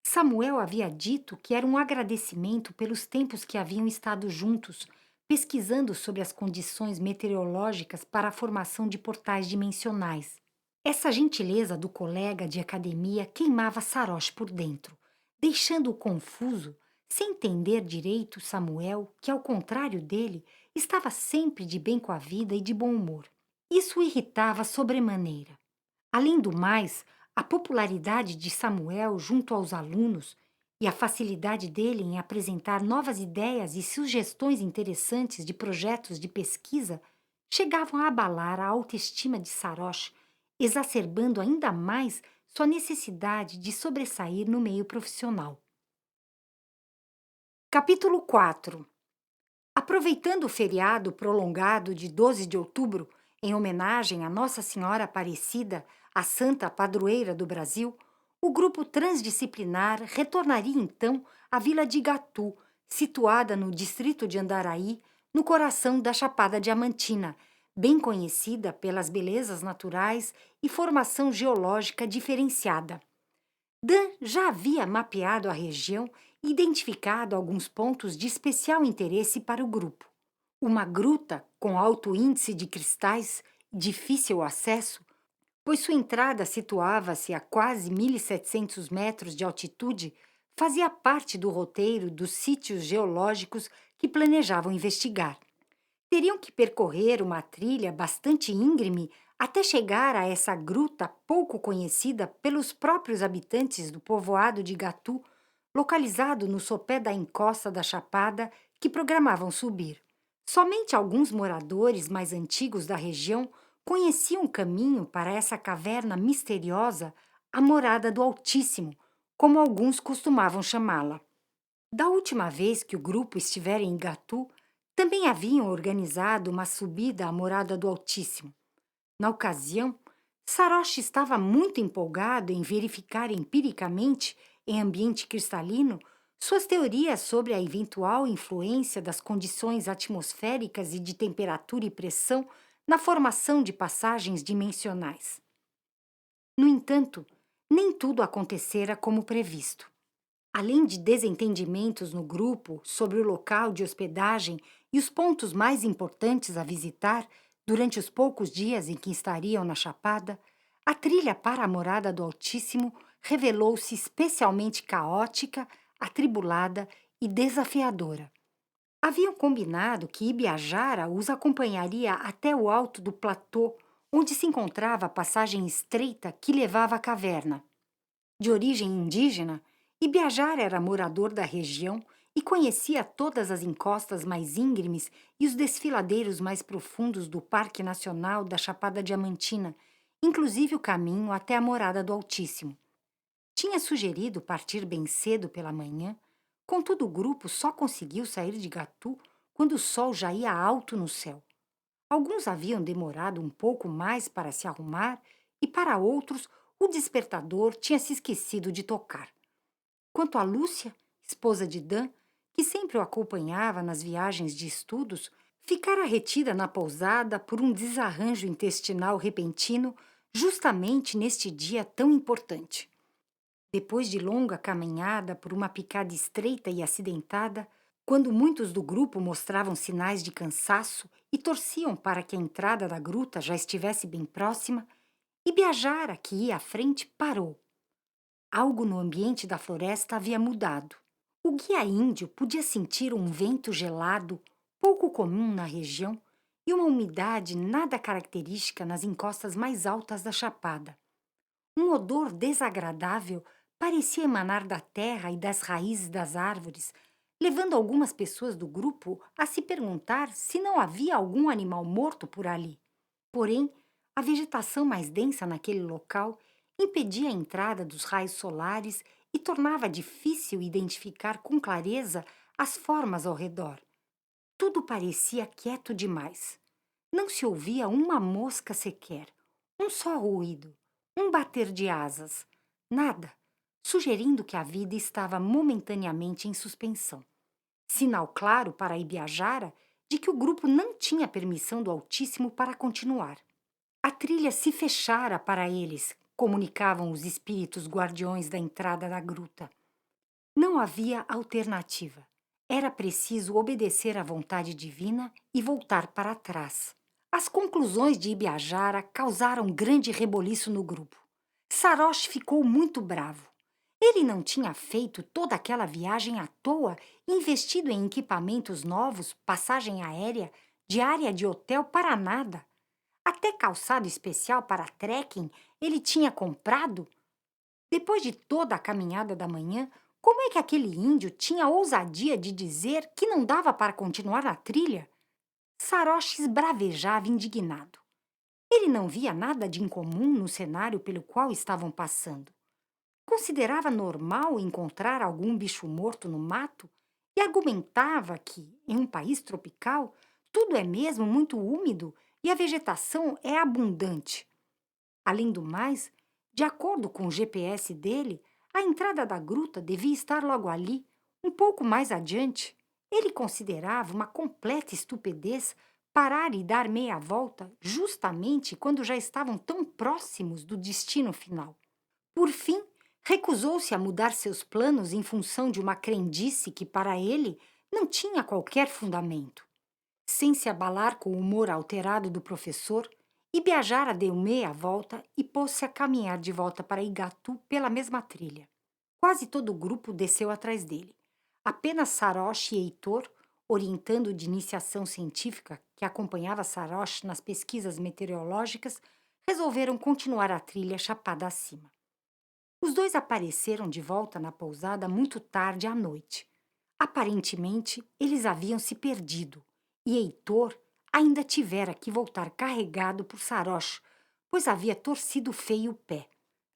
Samuel havia dito que era um agradecimento pelos tempos que haviam estado juntos, pesquisando sobre as condições meteorológicas para a formação de portais dimensionais. Essa gentileza do colega de academia queimava Saroche por dentro, deixando-o confuso, sem entender direito Samuel, que, ao contrário dele, estava sempre de bem com a vida e de bom humor. Isso o irritava sobremaneira. Além do mais, a popularidade de Samuel junto aos alunos e a facilidade dele em apresentar novas ideias e sugestões interessantes de projetos de pesquisa chegavam a abalar a autoestima de Sarosh, exacerbando ainda mais sua necessidade de sobressair no meio profissional. Capítulo 4. Aproveitando o feriado prolongado de 12 de outubro, em homenagem a Nossa Senhora Aparecida, a santa padroeira do Brasil, o grupo transdisciplinar retornaria então à vila de Igatu, situada no distrito de Andaraí, no coração da Chapada Diamantina, bem conhecida pelas belezas naturais e formação geológica diferenciada. Dan já havia mapeado a região e identificado alguns pontos de especial interesse para o grupo. Uma gruta com alto índice de cristais, difícil acesso, pois sua entrada situava-se a quase 1.700 metros de altitude, fazia parte do roteiro dos sítios geológicos que planejavam investigar. Teriam que percorrer uma trilha bastante íngreme até chegar a essa gruta pouco conhecida pelos próprios habitantes do povoado de Gatu, localizado no sopé da encosta da Chapada, que programavam subir. Somente alguns moradores mais antigos da região conheciam o caminho para essa caverna misteriosa, a Morada do Altíssimo, como alguns costumavam chamá-la. Da última vez que o grupo estivera em Gatu, também haviam organizado uma subida à Morada do Altíssimo. Na ocasião, Sarosh estava muito empolgado em verificar empiricamente, em ambiente cristalino, suas teorias sobre a eventual influência das condições atmosféricas e de temperatura e pressão na formação de passagens dimensionais. No entanto, nem tudo acontecera como previsto. Além de desentendimentos no grupo sobre o local de hospedagem e os pontos mais importantes a visitar durante os poucos dias em que estariam na Chapada, a trilha para a Morada do Altíssimo revelou-se especialmente caótica, atribulada e desafiadora. Haviam combinado que Ibiajara os acompanharia até o alto do platô, onde se encontrava a passagem estreita que levava à caverna. De origem indígena, Ibiajara era morador da região e conhecia todas as encostas mais íngremes e os desfiladeiros mais profundos do Parque Nacional da Chapada Diamantina, inclusive o caminho até a Morada do Altíssimo. Tinha sugerido partir bem cedo pela manhã, contudo o grupo só conseguiu sair de Gatu quando o sol já ia alto no céu. Alguns haviam demorado um pouco mais para se arrumar e para outros o despertador tinha se esquecido de tocar. Quanto a Lúcia, esposa de Dan, que sempre o acompanhava nas viagens de estudos, ficara retida na pousada por um desarranjo intestinal repentino justamente neste dia tão importante. Depois de longa caminhada por uma picada estreita e acidentada, quando muitos do grupo mostravam sinais de cansaço e torciam para que a entrada da gruta já estivesse bem próxima, Ibiajara, que ia à frente, parou. Algo no ambiente da floresta havia mudado. O guia índio podia sentir um vento gelado, pouco comum na região, e uma umidade nada característica nas encostas mais altas da chapada. Um odor desagradável parecia emanar da terra e das raízes das árvores, levando algumas pessoas do grupo a se perguntar se não havia algum animal morto por ali. Porém, a vegetação mais densa naquele local impedia a entrada dos raios solares e tornava difícil identificar com clareza as formas ao redor. Tudo parecia quieto demais. Não se ouvia uma mosca sequer, um só ruído, um bater de asas, nada, sugerindo que a vida estava momentaneamente em suspensão. Sinal claro para Ibiajara de que o grupo não tinha permissão do Altíssimo para continuar. A trilha se fechara para eles, comunicavam os espíritos guardiões da entrada da gruta. Não havia alternativa. Era preciso obedecer à vontade divina e voltar para trás. As conclusões de Ibiajara causaram grande reboliço no grupo. Sarosh ficou muito bravo. Ele não tinha feito toda aquela viagem à toa e investido em equipamentos novos, passagem aérea, diária de hotel para nada. Até calçado especial para trekking ele tinha comprado? Depois de toda a caminhada da manhã, como é que aquele índio tinha a ousadia de dizer que não dava para continuar na trilha? Saroche esbravejava indignado. Ele não via nada de incomum no cenário pelo qual estavam passando. Considerava normal encontrar algum bicho morto no mato e argumentava que, em um país tropical, tudo é mesmo muito úmido e a vegetação é abundante. Além do mais, de acordo com o GPS dele, a entrada da gruta devia estar logo ali, um pouco mais adiante. Ele considerava uma completa estupidez parar e dar meia volta justamente quando já estavam tão próximos do destino final. Por fim, recusou-se a mudar seus planos em função de uma crendice que, para ele, não tinha qualquer fundamento. Sem se abalar com o humor alterado do professor, Ibiajara deu meia volta e pôs-se a caminhar de volta para Igatu pela mesma trilha. Quase todo o grupo desceu atrás dele. Apenas Saroche e Heitor, orientando de iniciação científica que acompanhava Saroche nas pesquisas meteorológicas, resolveram continuar a trilha chapada acima. Os dois apareceram de volta na pousada muito tarde à noite. Aparentemente, eles haviam se perdido, e Heitor ainda tivera que voltar carregado por Saroche, pois havia torcido feio o pé.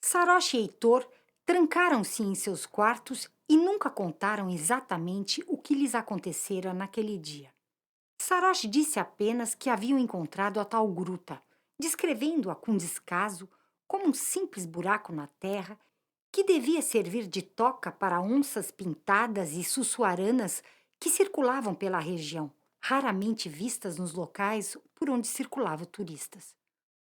Saroche e Heitor trancaram-se em seus quartos e nunca contaram exatamente o que lhes acontecera naquele dia. Saroche disse apenas que haviam encontrado a tal gruta, descrevendo-a com descaso como um simples buraco na terra que devia servir de toca para onças pintadas e sussuaranas que circulavam pela região, raramente vistas nos locais por onde circulavam turistas.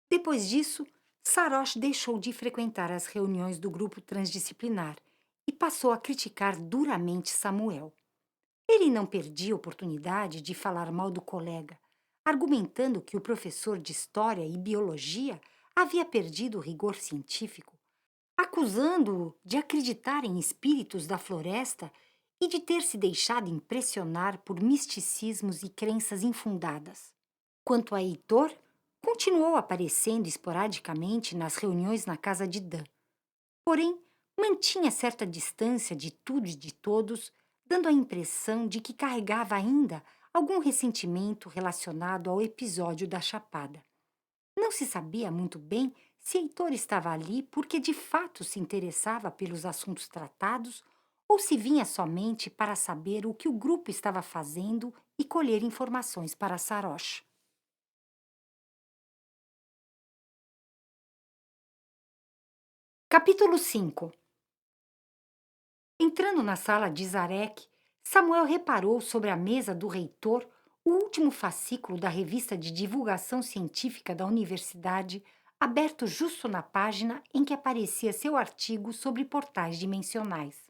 Depois disso, Saroche deixou de frequentar as reuniões do grupo transdisciplinar e passou a criticar duramente Samuel. Ele não perdia a oportunidade de falar mal do colega, argumentando que o professor de História e Biologia havia perdido o rigor científico, acusando-o de acreditar em espíritos da floresta e de ter se deixado impressionar por misticismos e crenças infundadas. Quanto a Heitor, continuou aparecendo esporadicamente nas reuniões na casa de Dan, porém mantinha certa distância de tudo e de todos, dando a impressão de que carregava ainda algum ressentimento relacionado ao episódio da chapada. Não se sabia muito bem se Heitor estava ali porque de fato se interessava pelos assuntos tratados ou se vinha somente para saber o que o grupo estava fazendo e colher informações para Saroche. Capítulo 5. Entrando na sala de Zarek, Samuel reparou sobre a mesa do reitor o último fascículo da revista de divulgação científica da universidade, aberto justo na página em que aparecia seu artigo sobre portais dimensionais.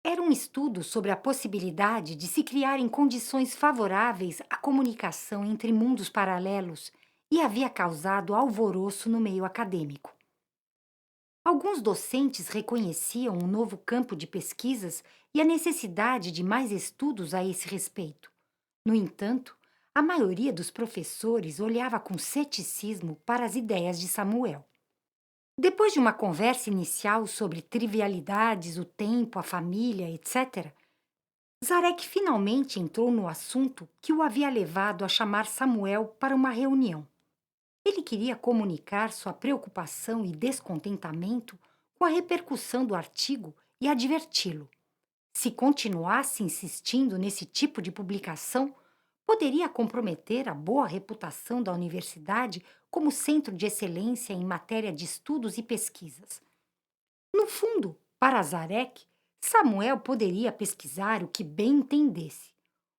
Era um estudo sobre a possibilidade de se criarem condições favoráveis à comunicação entre mundos paralelos e havia causado alvoroço no meio acadêmico. Alguns docentes reconheciam um novo campo de pesquisas e a necessidade de mais estudos a esse respeito. No entanto, a maioria dos professores olhava com ceticismo para as ideias de Samuel. Depois de uma conversa inicial sobre trivialidades, o tempo, a família, etc., Zarek finalmente entrou no assunto que o havia levado a chamar Samuel para uma reunião. Ele queria comunicar sua preocupação e descontentamento com a repercussão do artigo e adverti-lo. Se continuasse insistindo nesse tipo de publicação, poderia comprometer a boa reputação da universidade como centro de excelência em matéria de estudos e pesquisas. No fundo, para Zarek, Samuel poderia pesquisar o que bem entendesse.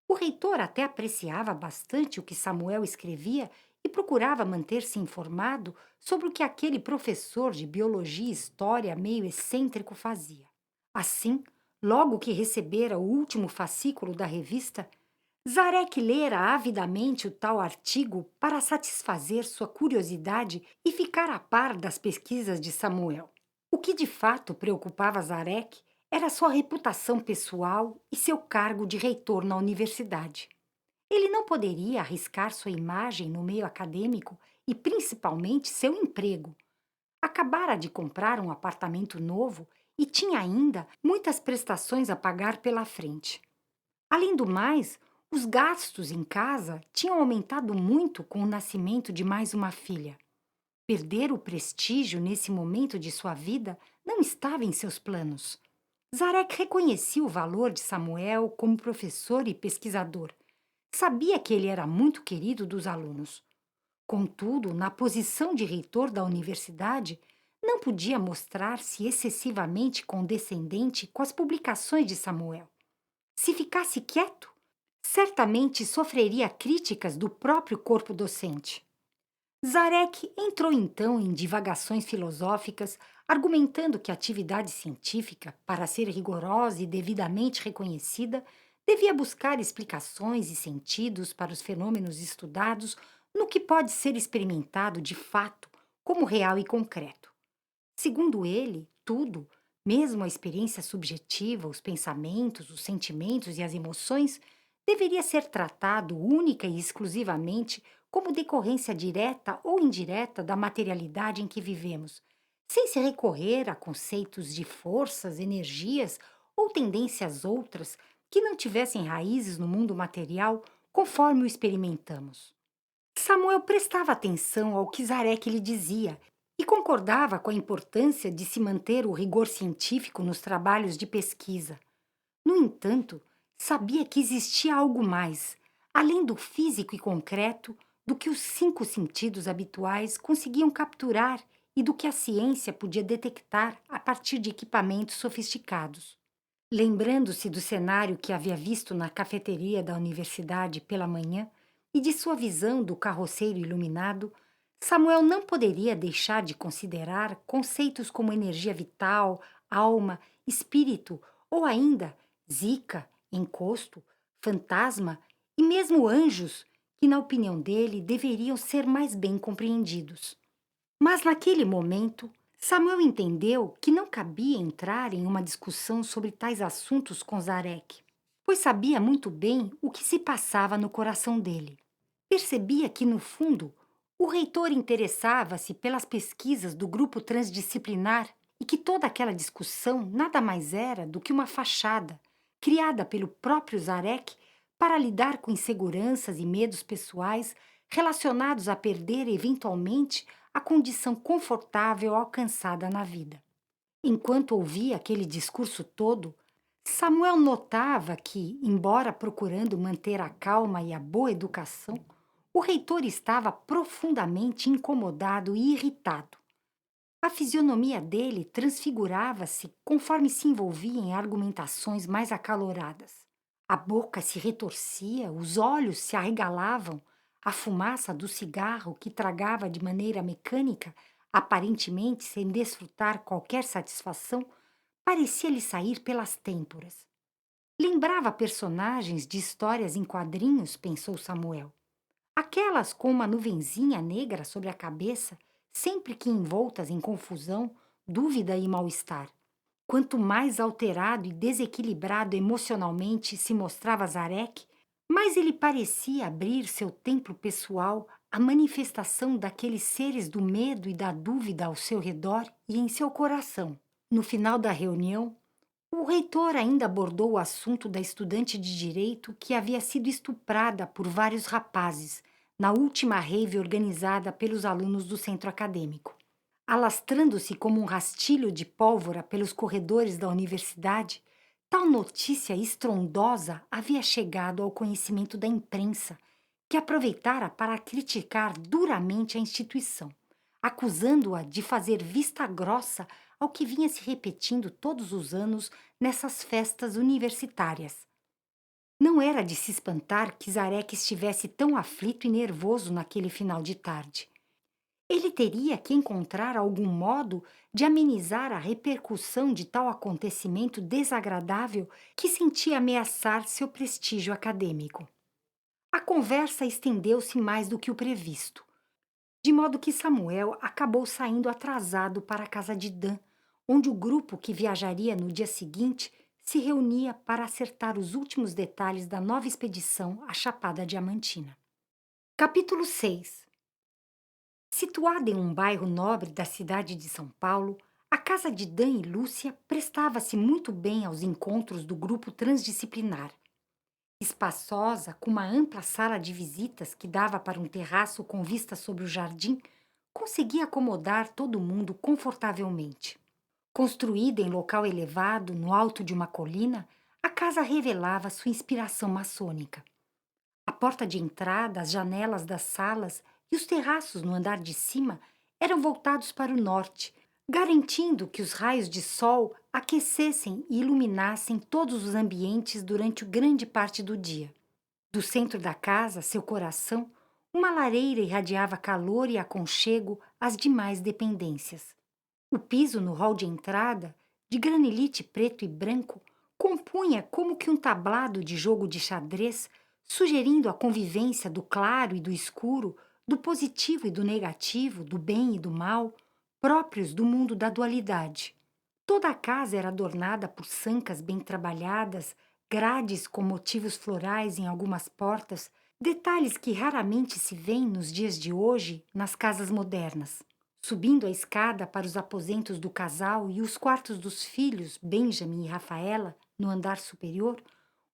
O reitor até apreciava bastante o que Samuel escrevia e procurava manter-se informado sobre o que aquele professor de biologia e história meio excêntrico fazia. Assim, logo que recebera o último fascículo da revista, Zarek lera avidamente o tal artigo para satisfazer sua curiosidade e ficar a par das pesquisas de Samuel. O que de fato preocupava Zarek era sua reputação pessoal e seu cargo de reitor na universidade. Ele não poderia arriscar sua imagem no meio acadêmico e principalmente seu emprego. Acabara de comprar um apartamento novo e tinha ainda muitas prestações a pagar pela frente. Além do mais, os gastos em casa tinham aumentado muito com o nascimento de mais uma filha. Perder o prestígio nesse momento de sua vida não estava em seus planos. Zarek reconhecia o valor de Samuel como professor e pesquisador. Sabia que ele era muito querido dos alunos. Contudo, na posição de reitor da universidade, não podia mostrar-se excessivamente condescendente com as publicações de Samuel. Se ficasse quieto, certamente sofreria críticas do próprio corpo docente. Zarek entrou então em divagações filosóficas, argumentando que a atividade científica, para ser rigorosa e devidamente reconhecida, devia buscar explicações e sentidos para os fenômenos estudados no que pode ser experimentado de fato, como real e concreto. Segundo ele, tudo, mesmo a experiência subjetiva, os pensamentos, os sentimentos e as emoções, deveria ser tratado única e exclusivamente como decorrência direta ou indireta da materialidade em que vivemos, sem se recorrer a conceitos de forças, energias ou tendências outras que não tivessem raízes no mundo material conforme o experimentamos. Samuel prestava atenção ao que Zarek lhe dizia e concordava com a importância de se manter o rigor científico nos trabalhos de pesquisa. No entanto, sabia que existia algo mais, além do físico e concreto, do que os cinco sentidos habituais conseguiam capturar e do que a ciência podia detectar a partir de equipamentos sofisticados. Lembrando-se do cenário que havia visto na cafeteria da universidade pela manhã e de sua visão do carroceiro iluminado, Samuel não poderia deixar de considerar conceitos como energia vital, alma, espírito ou ainda zica, encosto, fantasma e mesmo anjos, que, na opinião dele, deveriam ser mais bem compreendidos. Mas naquele momento, Samuel entendeu que não cabia entrar em uma discussão sobre tais assuntos com Zarek, pois sabia muito bem o que se passava no coração dele. Percebia que, no fundo, o reitor interessava-se pelas pesquisas do grupo transdisciplinar e que toda aquela discussão nada mais era do que uma fachada, criada pelo próprio Zarek para lidar com inseguranças e medos pessoais relacionados a perder eventualmente a condição confortável alcançada na vida. Enquanto ouvia aquele discurso todo, Samuel notava que, embora procurando manter a calma e a boa educação, o reitor estava profundamente incomodado e irritado. A fisionomia dele transfigurava-se conforme se envolvia em argumentações mais acaloradas. A boca se retorcia, os olhos se arregalavam, a fumaça do cigarro que tragava de maneira mecânica, aparentemente sem desfrutar qualquer satisfação, parecia lhe sair pelas têmporas. Lembrava personagens de histórias em quadrinhos, pensou Samuel. Aquelas com uma nuvenzinha negra sobre a cabeça, sempre que envoltas em confusão, dúvida e mal-estar. Quanto mais alterado e desequilibrado emocionalmente se mostrava Zarek, mais ele parecia abrir seu templo pessoal à manifestação daqueles seres do medo e da dúvida ao seu redor e em seu coração. No final da reunião, o reitor ainda abordou o assunto da estudante de direito que havia sido estuprada por vários rapazes na última rave organizada pelos alunos do centro acadêmico. Alastrando-se como um rastilho de pólvora pelos corredores da universidade, tal notícia estrondosa havia chegado ao conhecimento da imprensa, que aproveitara para criticar duramente a instituição, acusando-a de fazer vista grossa ao que vinha se repetindo todos os anos nessas festas universitárias. Não era de se espantar que Zarek estivesse tão aflito e nervoso naquele final de tarde. Ele teria que encontrar algum modo de amenizar a repercussão de tal acontecimento desagradável que sentia ameaçar seu prestígio acadêmico. A conversa estendeu-se mais do que o previsto, de modo que Samuel acabou saindo atrasado para a casa de Dan, onde o grupo que viajaria no dia seguinte se reunia para acertar os últimos detalhes da nova expedição à Chapada Diamantina. Capítulo 6. Situada em um bairro nobre da cidade de São Paulo, a casa de Dan e Lúcia prestava-se muito bem aos encontros do grupo transdisciplinar. Espaçosa, com uma ampla sala de visitas que dava para um terraço com vista sobre o jardim, conseguia acomodar todo mundo confortavelmente. Construída em local elevado, no alto de uma colina, a casa revelava sua inspiração maçônica. A porta de entrada, as janelas das salas e os terraços no andar de cima eram voltados para o norte, garantindo que os raios de sol aquecessem e iluminassem todos os ambientes durante grande parte do dia. Do centro da casa, seu coração, uma lareira irradiava calor e aconchego às demais dependências. O piso no hall de entrada, de granilite preto e branco, compunha como que um tablado de jogo de xadrez, sugerindo a convivência do claro e do escuro, do positivo e do negativo, do bem e do mal, próprios do mundo da dualidade. Toda a casa era adornada por sancas bem trabalhadas, grades com motivos florais em algumas portas, detalhes que raramente se vêem nos dias de hoje nas casas modernas. Subindo a escada para os aposentos do casal e os quartos dos filhos, Benjamin e Rafaela, no andar superior,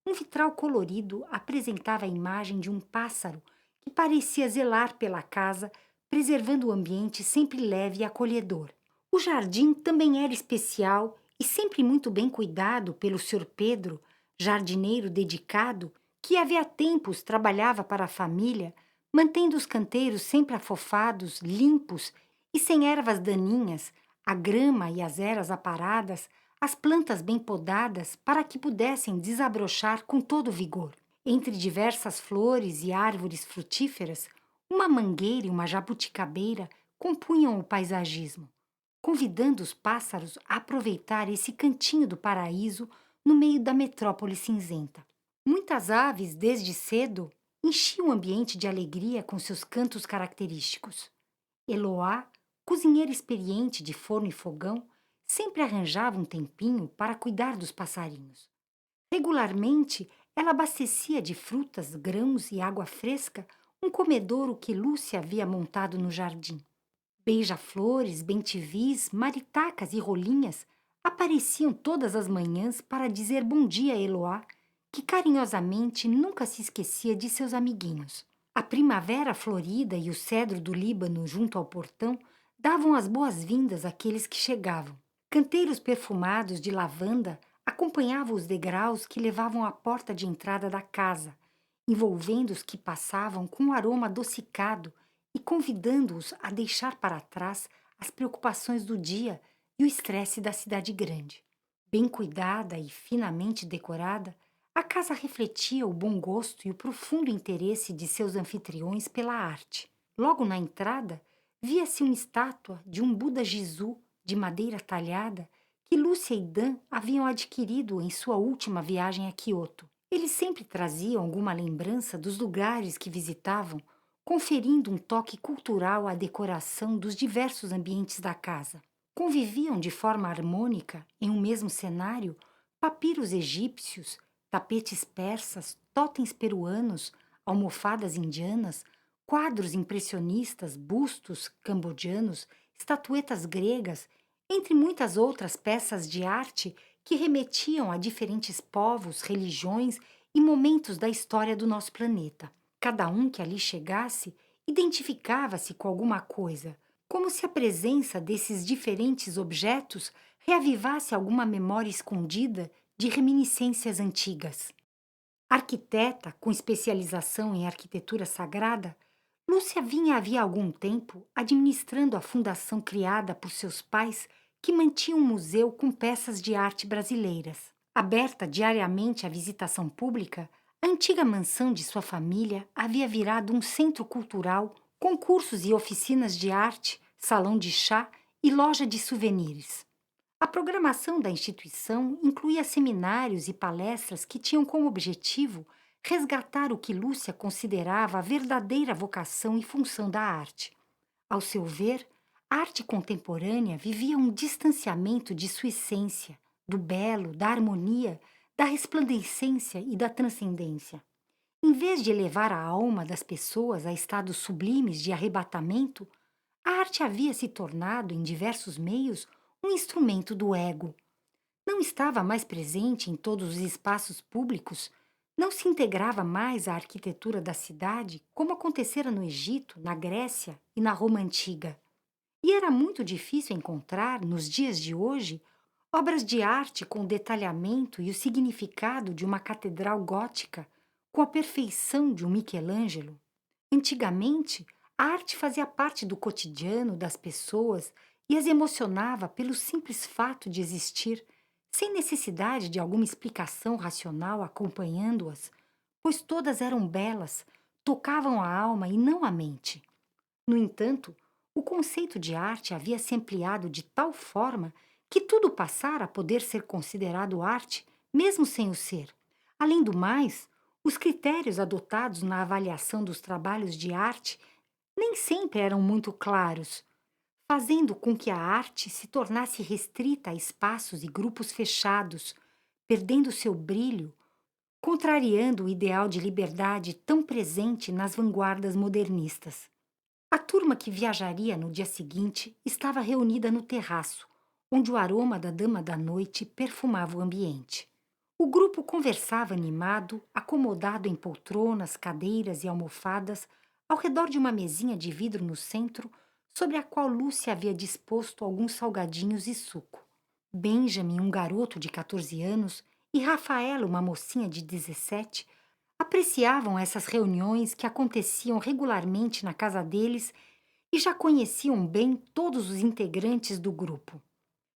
um vitral colorido apresentava a imagem de um pássaro que parecia zelar pela casa, preservando o ambiente sempre leve e acolhedor. O jardim também era especial e sempre muito bem cuidado pelo Sr. Pedro, jardineiro dedicado, que havia tempos trabalhava para a família, mantendo os canteiros sempre afofados, limpos e sem ervas daninhas, a grama e as eras aparadas, as plantas bem podadas para que pudessem desabrochar com todo vigor. Entre diversas flores e árvores frutíferas, uma mangueira e uma jabuticabeira compunham o paisagismo, convidando os pássaros a aproveitar esse cantinho do paraíso no meio da metrópole cinzenta. Muitas aves, desde cedo, enchiam o ambiente de alegria com seus cantos característicos. Eloá, cozinheira experiente de forno e fogão, sempre arranjava um tempinho para cuidar dos passarinhos. Regularmente, ela abastecia de frutas, grãos e água fresca um comedouro que Lúcia havia montado no jardim. Beija-flores, bentivis, maritacas e rolinhas apareciam todas as manhãs para dizer bom dia a Eloá, que carinhosamente nunca se esquecia de seus amiguinhos. A primavera florida e o cedro do Líbano junto ao portão davam as boas-vindas àqueles que chegavam. Canteiros perfumados de lavanda acompanhavam os degraus que levavam à porta de entrada da casa, envolvendo os que passavam com um aroma adocicado e convidando-os a deixar para trás as preocupações do dia e o estresse da cidade grande. Bem cuidada e finamente decorada, a casa refletia o bom gosto e o profundo interesse de seus anfitriões pela arte. Logo na entrada, via-se uma estátua de um Buda Jizu de madeira talhada que Lúcia e Dan haviam adquirido em sua última viagem a Kyoto. Eles sempre traziam alguma lembrança dos lugares que visitavam, conferindo um toque cultural à decoração dos diversos ambientes da casa. Conviviam de forma harmônica, em um mesmo cenário, papiros egípcios, tapetes persas, totens peruanos, almofadas indianas, quadros impressionistas, bustos cambodjanos, estatuetas gregas, entre muitas outras peças de arte que remetiam a diferentes povos, religiões e momentos da história do nosso planeta. Cada um que ali chegasse identificava-se com alguma coisa, como se a presença desses diferentes objetos reavivasse alguma memória escondida de reminiscências antigas. Arquiteta com especialização em arquitetura sagrada, Lúcia vinha havia algum tempo administrando a fundação criada por seus pais que mantinha um museu com peças de arte brasileiras. Aberta diariamente à visitação pública, a antiga mansão de sua família havia virado um centro cultural com cursos e oficinas de arte, salão de chá e loja de souvenirs. A programação da instituição incluía seminários e palestras que tinham como objetivo resgatar o que Lúcia considerava a verdadeira vocação e função da arte. Ao seu ver, a arte contemporânea vivia um distanciamento de sua essência, do belo, da harmonia, da resplandecência e da transcendência. Em vez de elevar a alma das pessoas a estados sublimes de arrebatamento, A arte havia se tornado, em diversos meios, um instrumento do ego. Não estava mais presente em todos os espaços públicos, não se integrava mais à arquitetura da cidade, como acontecera no Egito, na Grécia e na Roma antiga. E era muito difícil encontrar, nos dias de hoje, obras de arte com o detalhamento e o significado de uma catedral gótica, com a perfeição de um Michelangelo. Antigamente, a arte fazia parte do cotidiano das pessoas e as emocionava pelo simples fato de existir, sem necessidade de alguma explicação racional acompanhando-as, pois todas eram belas, tocavam a alma e não a mente. No entanto, o conceito de arte havia se ampliado de tal forma que tudo passara a poder ser considerado arte, mesmo sem o ser. Além do mais, os critérios adotados na avaliação dos trabalhos de arte nem sempre eram muito claros, fazendo com que a arte se tornasse restrita a espaços e grupos fechados, perdendo seu brilho, contrariando o ideal de liberdade tão presente nas vanguardas modernistas. A turma que viajaria no dia seguinte estava reunida no terraço, onde o aroma da dama da noite perfumava o ambiente. O grupo conversava animado, acomodado em poltronas, cadeiras e almofadas, ao redor de uma mesinha de vidro no centro, sobre a qual Lúcia havia disposto alguns salgadinhos e suco. Benjamin, um garoto de 14 anos, e Rafaela, uma mocinha de 17, apreciavam essas reuniões que aconteciam regularmente na casa deles e já conheciam bem todos os integrantes do grupo.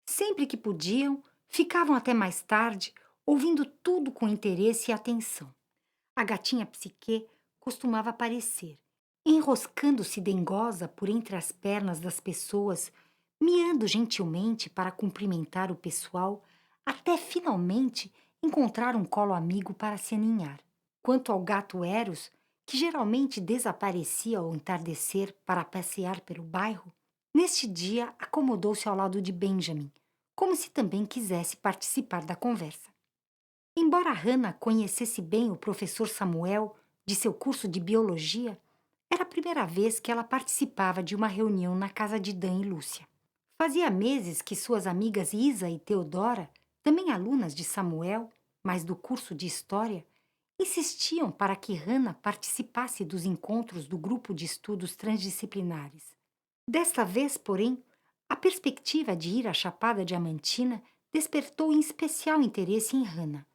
Sempre que podiam, ficavam até mais tarde, ouvindo tudo com interesse e atenção. A gatinha Psique costumava aparecer, enroscando-se dengosa por entre as pernas das pessoas, miando gentilmente para cumprimentar o pessoal, até finalmente encontrar um colo amigo para se aninhar. Quanto ao gato Eros, que geralmente desaparecia ao entardecer para passear pelo bairro, neste dia acomodou-se ao lado de Benjamin, como se também quisesse participar da conversa. Embora Hannah conhecesse bem o professor Samuel de seu curso de biologia, era a primeira vez que ela participava de uma reunião na casa de Dan e Lúcia. Fazia meses que suas amigas Isa e Teodora, também alunas de Samuel, mas do curso de História, insistiam para que Hannah participasse dos encontros do grupo de estudos transdisciplinares. Desta vez, porém, a perspectiva de ir à Chapada Diamantina despertou em especial interesse em Hannah.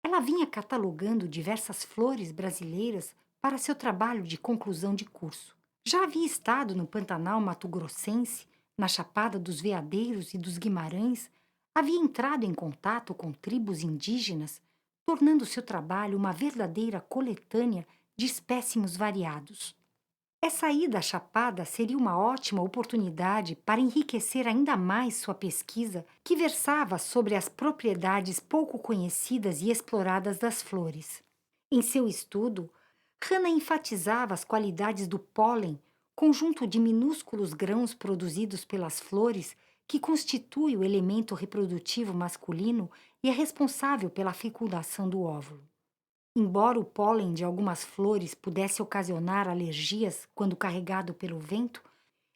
Ela vinha catalogando diversas flores brasileiras para seu trabalho de conclusão de curso. Já havia estado no Pantanal Mato-Grossense, na Chapada dos Veadeiros e dos Guimarães, havia entrado em contato com tribos indígenas, tornando seu trabalho uma verdadeira coletânea de espécimes variados. Essa ida à Chapada seria uma ótima oportunidade para enriquecer ainda mais sua pesquisa, que versava sobre as propriedades pouco conhecidas e exploradas das flores. Em seu estudo, Hannah enfatizava as qualidades do pólen, conjunto de minúsculos grãos produzidos pelas flores que constitui o elemento reprodutivo masculino e é responsável pela fecundação do óvulo. Embora o pólen de algumas flores pudesse ocasionar alergias quando carregado pelo vento,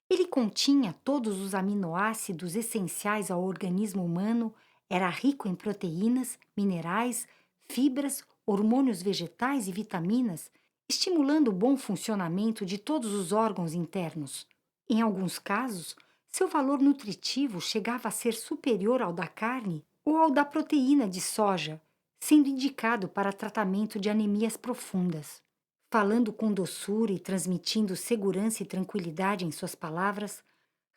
ele continha todos os aminoácidos essenciais ao organismo humano, era rico em proteínas, minerais, fibras, hormônios vegetais e vitaminas, estimulando o bom funcionamento de todos os órgãos internos. Em alguns casos, seu valor nutritivo chegava a ser superior ao da carne ou ao da proteína de soja, sendo indicado para tratamento de anemias profundas. Falando com doçura e transmitindo segurança e tranquilidade em suas palavras,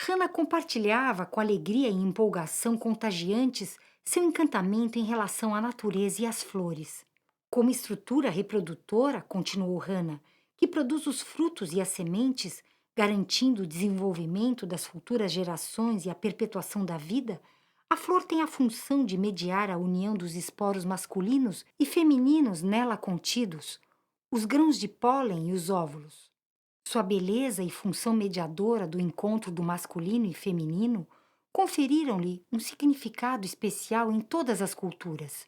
Hannah compartilhava com alegria e empolgação contagiantes seu encantamento em relação à natureza e às flores. Como estrutura reprodutora, continuou Hannah, que produz os frutos e as sementes, garantindo o desenvolvimento das futuras gerações e a perpetuação da vida, a flor tem a função de mediar a união dos esporos masculinos e femininos nela contidos, os grãos de pólen e os óvulos. Sua beleza e função mediadora do encontro do masculino e feminino conferiram-lhe um significado especial em todas as culturas.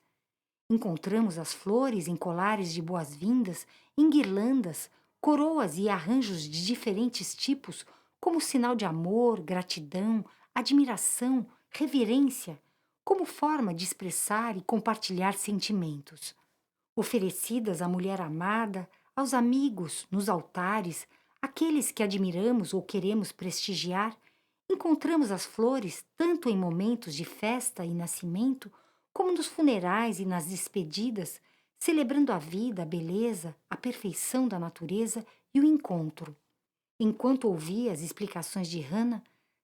Encontramos as flores em colares de boas-vindas, em guirlandas, coroas e arranjos de diferentes tipos, como sinal de amor, gratidão, admiração, reverência, como forma de expressar e compartilhar sentimentos. Oferecidas à mulher amada, aos amigos, nos altares, aqueles que admiramos ou queremos prestigiar, encontramos as flores tanto em momentos de festa e nascimento, como nos funerais e nas despedidas, celebrando a vida, a beleza, a perfeição da natureza e o encontro. Enquanto ouvia as explicações de Hannah,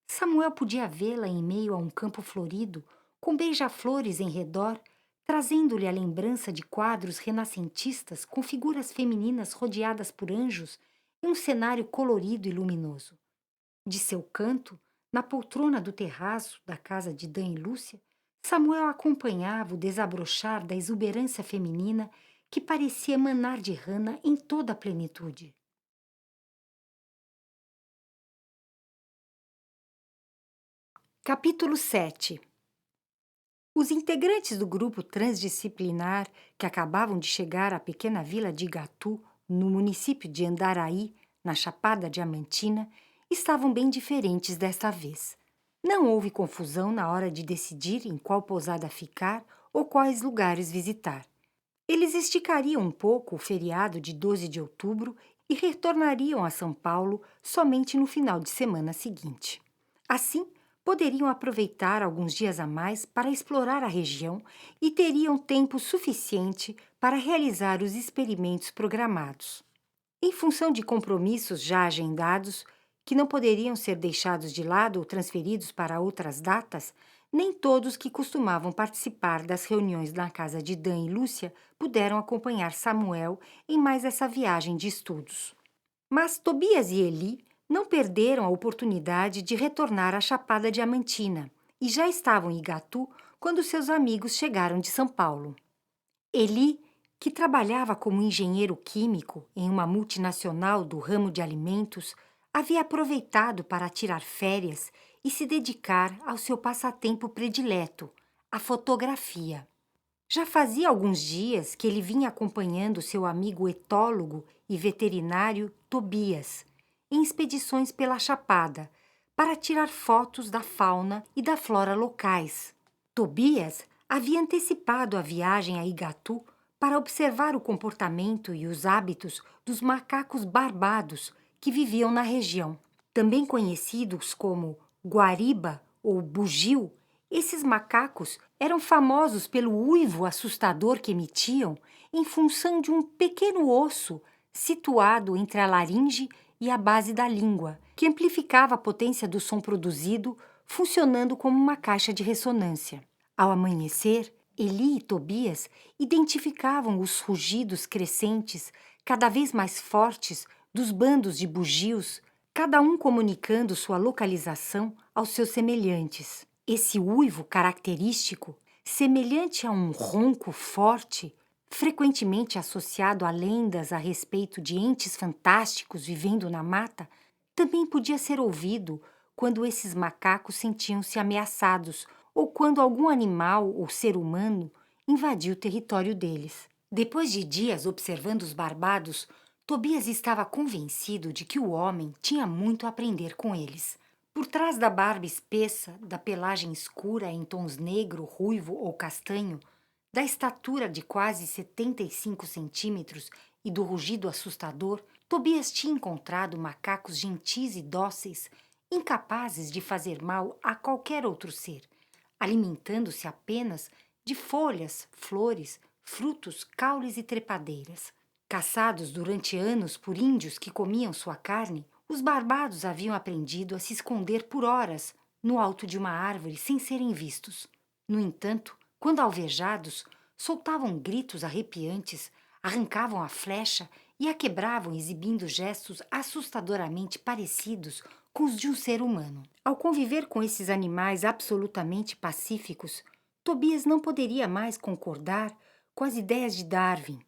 Samuel podia vê-la em meio a um campo florido, com beija-flores em redor, trazendo-lhe a lembrança de quadros renascentistas com figuras femininas rodeadas por anjos e um cenário colorido e luminoso. De seu canto, na poltrona do terraço da casa de Dan e Lúcia, Samuel acompanhava o desabrochar da exuberância feminina que parecia emanar de Hannah em toda a plenitude. Capítulo 7. Os integrantes do grupo transdisciplinar que acabavam de chegar à pequena vila de Igatu, no município de Andaraí, na Chapada Diamantina, estavam bem diferentes desta vez. Não houve confusão na hora de decidir em qual pousada ficar ou quais lugares visitar. Eles esticariam um pouco o feriado de 12 de outubro e retornariam a São Paulo somente no final de semana seguinte. Assim, poderiam aproveitar alguns dias a mais para explorar a região e teriam tempo suficiente para realizar os experimentos programados. Em função de compromissos já agendados, que não poderiam ser deixados de lado ou transferidos para outras datas, nem todos que costumavam participar das reuniões na casa de Dan e Lúcia puderam acompanhar Samuel em mais essa viagem de estudos. Mas Tobias e Eli não perderam a oportunidade de retornar à Chapada Diamantina e já estavam em Igatu quando seus amigos chegaram de São Paulo. Eli, que trabalhava como engenheiro químico em uma multinacional do ramo de alimentos, havia aproveitado para tirar férias e se dedicar ao seu passatempo predileto, a fotografia. Já fazia alguns dias que ele vinha acompanhando seu amigo etólogo e veterinário Tobias em expedições pela Chapada para tirar fotos da fauna e da flora locais. Tobias havia antecipado a viagem a Igatu para observar o comportamento e os hábitos dos macacos barbados que viviam na região. Também conhecidos como guariba ou bugio, esses macacos eram famosos pelo uivo assustador que emitiam em função de um pequeno osso situado entre a laringe e a base da língua, que amplificava a potência do som produzido, funcionando como uma caixa de ressonância. Ao amanhecer, Eli e Tobias identificavam os rugidos crescentes, cada vez mais fortes, dos bandos de bugios, cada um comunicando sua localização aos seus semelhantes. Esse uivo característico, semelhante a um ronco forte, frequentemente associado a lendas a respeito de entes fantásticos vivendo na mata, também podia ser ouvido quando esses macacos sentiam-se ameaçados ou quando algum animal ou ser humano invadiu o território deles. Depois de dias observando os barbados, Tobias estava convencido de que o homem tinha muito a aprender com eles. Por trás da barba espessa, da pelagem escura em tons negro, ruivo ou castanho, da estatura de quase 75 centímetros e do rugido assustador, Tobias tinha encontrado macacos gentis e dóceis, incapazes de fazer mal a qualquer outro ser, alimentando-se apenas de folhas, flores, frutos, caules e trepadeiras. Caçados durante anos por índios que comiam sua carne, os barbados haviam aprendido a se esconder por horas no alto de uma árvore sem serem vistos. No entanto, quando alvejados, soltavam gritos arrepiantes, arrancavam a flecha e a quebravam exibindo gestos assustadoramente parecidos com os de um ser humano. Ao conviver com esses animais absolutamente pacíficos, Tobias não poderia mais concordar com as ideias de Darwin,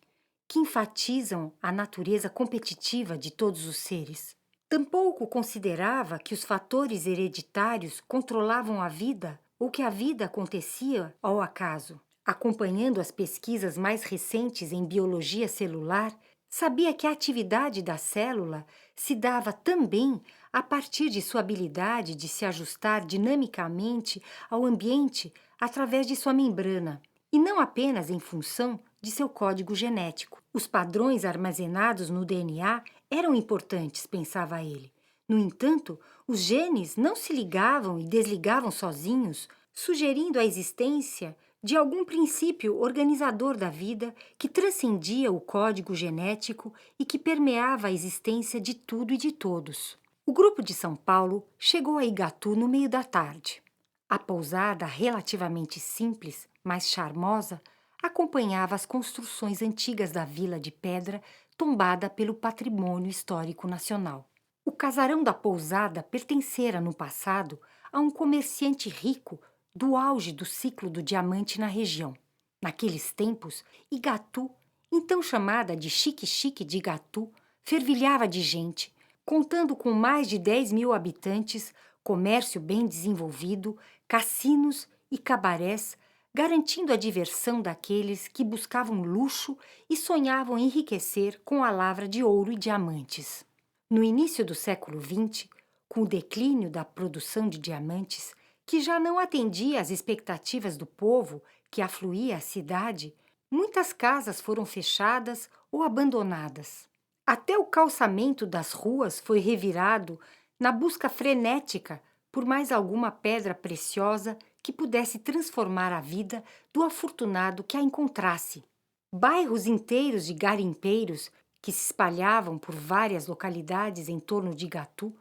que enfatizam a natureza competitiva de todos os seres. Tampouco considerava que os fatores hereditários controlavam a vida ou que a vida acontecia ao acaso. Acompanhando as pesquisas mais recentes em biologia celular, Sabia que a atividade da célula se dava também a partir de sua habilidade de se ajustar dinamicamente ao ambiente através de sua membrana, e não apenas em função de seu código genético. Os padrões armazenados no DNA eram importantes, pensava ele. No entanto, os genes não se ligavam e desligavam sozinhos, sugerindo a existência de algum princípio organizador da vida que transcendia o código genético e que permeava a existência de tudo e de todos. O grupo de São Paulo chegou a Igatu no meio da tarde. A pousada, relativamente simples, mas charmosa, acompanhava as construções antigas da vila de pedra tombada pelo patrimônio histórico nacional. O casarão da pousada pertencera no passado a um comerciante rico do auge do ciclo do diamante na região. Naqueles tempos, Igatu, então chamada de Xique-Xique de Igatu, fervilhava de gente, contando com mais de 10.000 habitantes, comércio bem desenvolvido, cassinos e cabarés, garantindo a diversão daqueles que buscavam luxo e sonhavam enriquecer com a lavra de ouro e diamantes. No início do século XX, com o declínio da produção de diamantes, que já não atendia às expectativas do povo que afluía à cidade, muitas casas foram fechadas ou abandonadas. Até o calçamento das ruas foi revirado na busca frenética por mais alguma pedra preciosa que pudesse transformar a vida do afortunado que a encontrasse. Bairros inteiros de garimpeiros que se espalhavam por várias localidades em torno de Igatu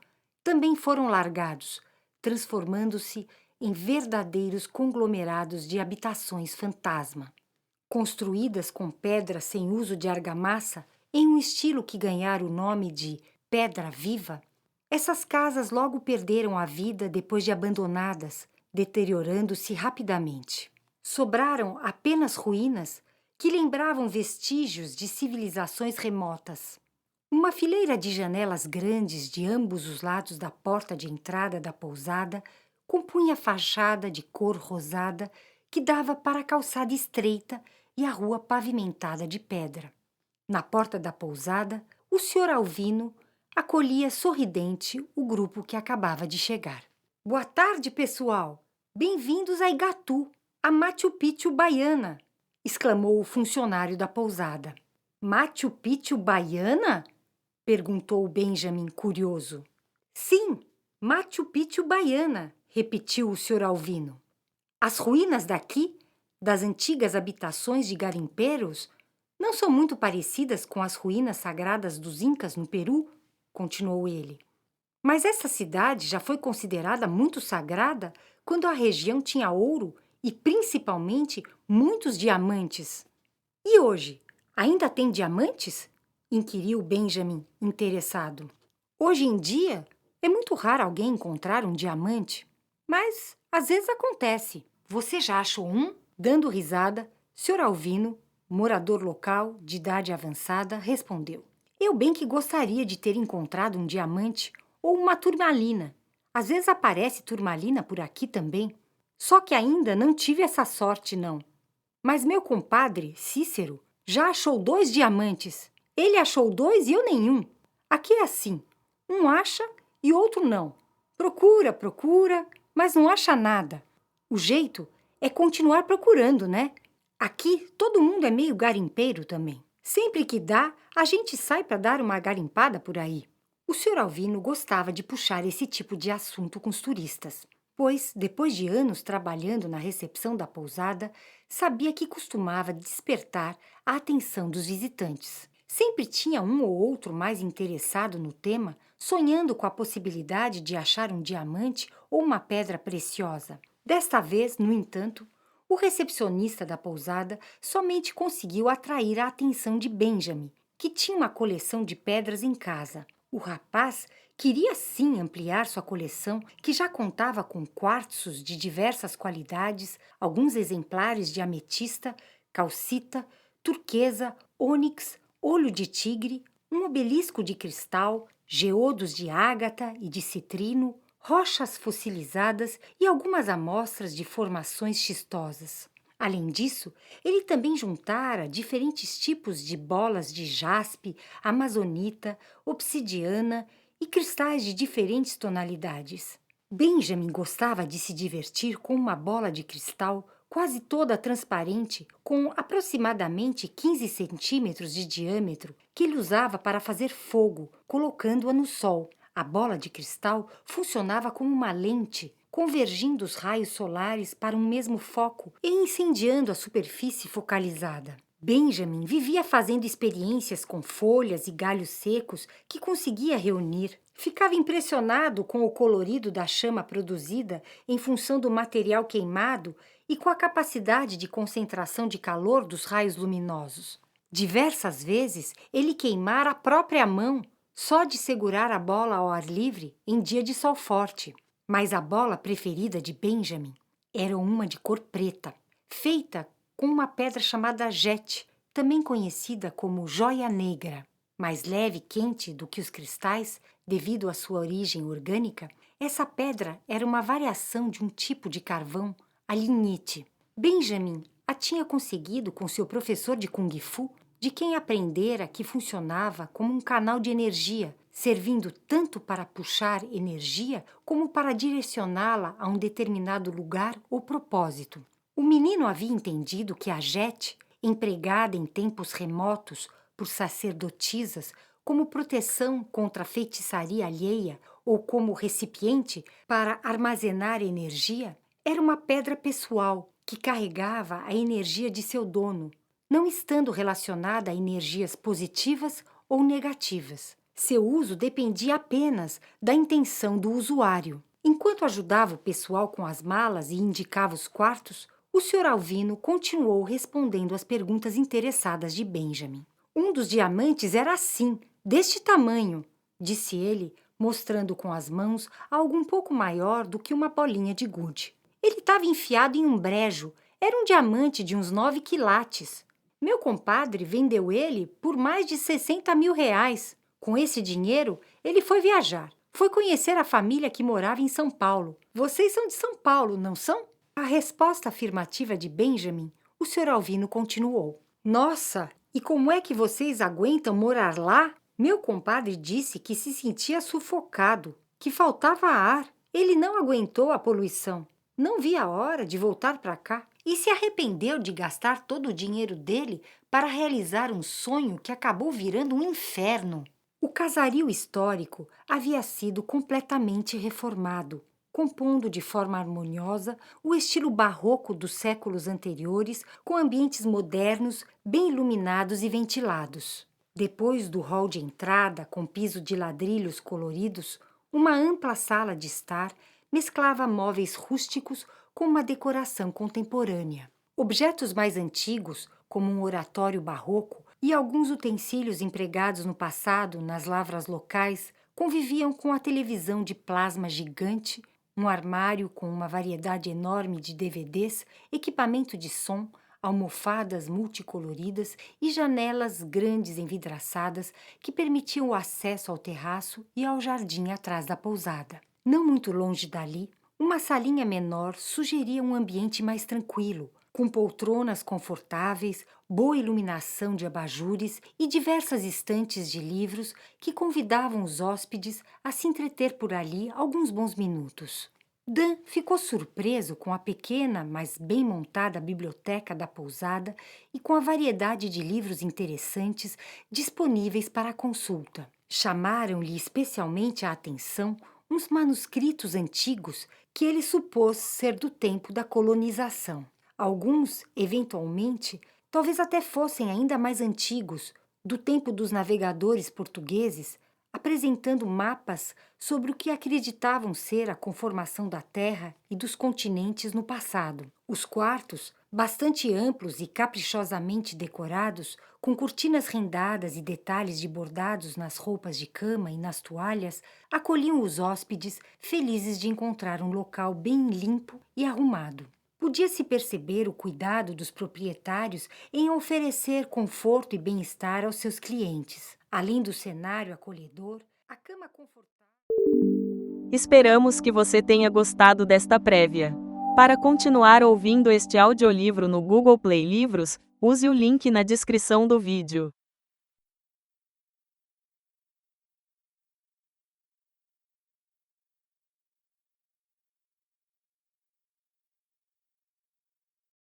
também foram largados, transformando-se em verdadeiros conglomerados de habitações fantasma. Construídas com pedra sem uso de argamassa, em um estilo que ganhara o nome de pedra viva, essas casas logo perderam a vida depois de abandonadas, deteriorando-se rapidamente. Sobraram apenas ruínas que lembravam vestígios de civilizações remotas. Uma fileira de janelas grandes de ambos os lados da porta de entrada da pousada compunha a fachada de cor rosada que dava para a calçada estreita e a rua pavimentada de pedra. Na porta da pousada, o senhor Alvino acolhia sorridente o grupo que acabava de chegar. Boa tarde, pessoal! Bem-vindos a Igatu, a Machu Picchu baiana! Exclamou o funcionário da pousada. Machu Picchu baiana? Perguntou Benjamin, curioso. Sim, Machu Picchu baiana, repetiu o senhor Alvino. As ruínas daqui, das antigas habitações de garimpeiros, não são muito parecidas com as ruínas sagradas dos Incas no Peru, continuou ele. Mas essa cidade já foi considerada muito sagrada quando a região tinha ouro e, principalmente, muitos diamantes. E hoje, ainda tem diamantes? Inquiriu Benjamin, interessado. Hoje em dia, é muito raro alguém encontrar um diamante, mas às vezes acontece. Você já achou um? Dando risada, Sr. Alvino, morador local de idade avançada, respondeu. Eu bem que gostaria de ter encontrado um diamante ou uma turmalina. Às vezes aparece turmalina por aqui também. Só que ainda não tive essa sorte, não. Mas meu compadre, Cícero, já achou 2 diamantes. Ele achou 2 e eu nenhum. Aqui é assim, um acha e outro não. Procura, mas não acha nada. O jeito é continuar procurando, né? Aqui todo mundo é meio garimpeiro também. Sempre que dá, a gente sai para dar uma garimpada por aí. O senhor Alvino gostava de puxar esse tipo de assunto com os turistas, pois, depois de anos trabalhando na recepção da pousada, sabia que costumava despertar a atenção dos visitantes. Sempre tinha um ou outro mais interessado no tema, sonhando com a possibilidade de achar um diamante ou uma pedra preciosa. Desta vez, no entanto, o recepcionista da pousada somente conseguiu atrair a atenção de Benjamin, que tinha uma coleção de pedras em casa. O rapaz queria sim ampliar sua coleção, que já contava com quartzos de diversas qualidades, alguns exemplares de ametista, calcita, turquesa, ônix, olho de tigre, um obelisco de cristal, geodos de ágata e de citrino, rochas fossilizadas e algumas amostras de formações xistosas. Além disso, ele também juntara diferentes tipos de bolas de jaspe, amazonita, obsidiana e cristais de diferentes tonalidades. Benjamin gostava de se divertir com uma bola de cristal quase toda transparente, com aproximadamente 15 centímetros de diâmetro, que ele usava para fazer fogo, colocando-a no sol. A bola de cristal funcionava como uma lente, convergindo os raios solares para um mesmo foco e incendiando a superfície focalizada. Benjamin vivia fazendo experiências com folhas e galhos secos que conseguia reunir. Ficava impressionado com o colorido da chama produzida em função do material queimado e com a capacidade de concentração de calor dos raios luminosos. Diversas vezes ele queimara a própria mão só de segurar a bola ao ar livre em dia de sol forte. Mas a bola preferida de Benjamin era uma de cor preta, feita com uma pedra chamada jet, também conhecida como joia negra. Mais leve e quente do que os cristais, devido à sua origem orgânica, essa pedra era uma variação de um tipo de carvão, a lignite. Benjamin a tinha conseguido com seu professor de Kung Fu, de quem aprendera que funcionava como um canal de energia, servindo tanto para puxar energia como para direcioná-la a um determinado lugar ou propósito. O menino havia entendido que a jet, empregada em tempos remotos por sacerdotisas como proteção contra a feitiçaria alheia ou como recipiente para armazenar energia, era uma pedra pessoal que carregava a energia de seu dono, não estando relacionada a energias positivas ou negativas. Seu uso dependia apenas da intenção do usuário. Enquanto ajudava o pessoal com as malas e indicava os quartos, o Sr. Alvino continuou respondendo às perguntas interessadas de Benjamin. Um dos diamantes era assim, deste tamanho, disse ele, mostrando com as mãos algo um pouco maior do que uma bolinha de gude. Ele estava enfiado em um brejo. Era um diamante de uns 9 quilates. Meu compadre vendeu ele por mais de 60 mil reais. Com esse dinheiro, ele foi viajar. Foi conhecer a família que morava em São Paulo. Vocês são de São Paulo, não são? A resposta afirmativa de Benjamin, o Sr. Alvino continuou. Nossa, e como é que vocês aguentam morar lá? Meu compadre disse que se sentia sufocado, que faltava ar. Ele não aguentou a poluição. Não via a hora de voltar para cá e se arrependeu de gastar todo o dinheiro dele para realizar um sonho que acabou virando um inferno. O casario histórico havia sido completamente reformado, compondo de forma harmoniosa o estilo barroco dos séculos anteriores com ambientes modernos, bem iluminados e ventilados. Depois do hall de entrada, com piso de ladrilhos coloridos, uma ampla sala de estar mesclava móveis rústicos com uma decoração contemporânea. Objetos mais antigos, como um oratório barroco e alguns utensílios empregados no passado nas lavras locais, conviviam com a televisão de plasma gigante, um armário com uma variedade enorme de DVDs, equipamento de som, almofadas multicoloridas e janelas grandes envidraçadas que permitiam o acesso ao terraço e ao jardim atrás da pousada. Não muito longe dali, uma salinha menor sugeria um ambiente mais tranquilo, com poltronas confortáveis, boa iluminação de abajures e diversas estantes de livros que convidavam os hóspedes a se entreter por ali alguns bons minutos. Dan ficou surpreso com a pequena, mas bem montada biblioteca da pousada e com a variedade de livros interessantes disponíveis para a consulta. Chamaram-lhe especialmente a atenção uns manuscritos antigos que ele supôs ser do tempo da colonização. Alguns, eventualmente, talvez até fossem ainda mais antigos, do tempo dos navegadores portugueses, apresentando mapas sobre o que acreditavam ser a conformação da Terra e dos continentes no passado. Os quartos, bastante amplos e caprichosamente decorados, com cortinas rendadas e detalhes de bordados nas roupas de cama e nas toalhas, acolhiam os hóspedes, felizes de encontrar um local bem limpo e arrumado. Podia-se perceber o cuidado dos proprietários em oferecer conforto e bem-estar aos seus clientes. Além do cenário acolhedor, a cama confortável... Esperamos que você tenha gostado desta prévia. Para continuar ouvindo este audiolivro no Google Play Livros, use o link na descrição do vídeo.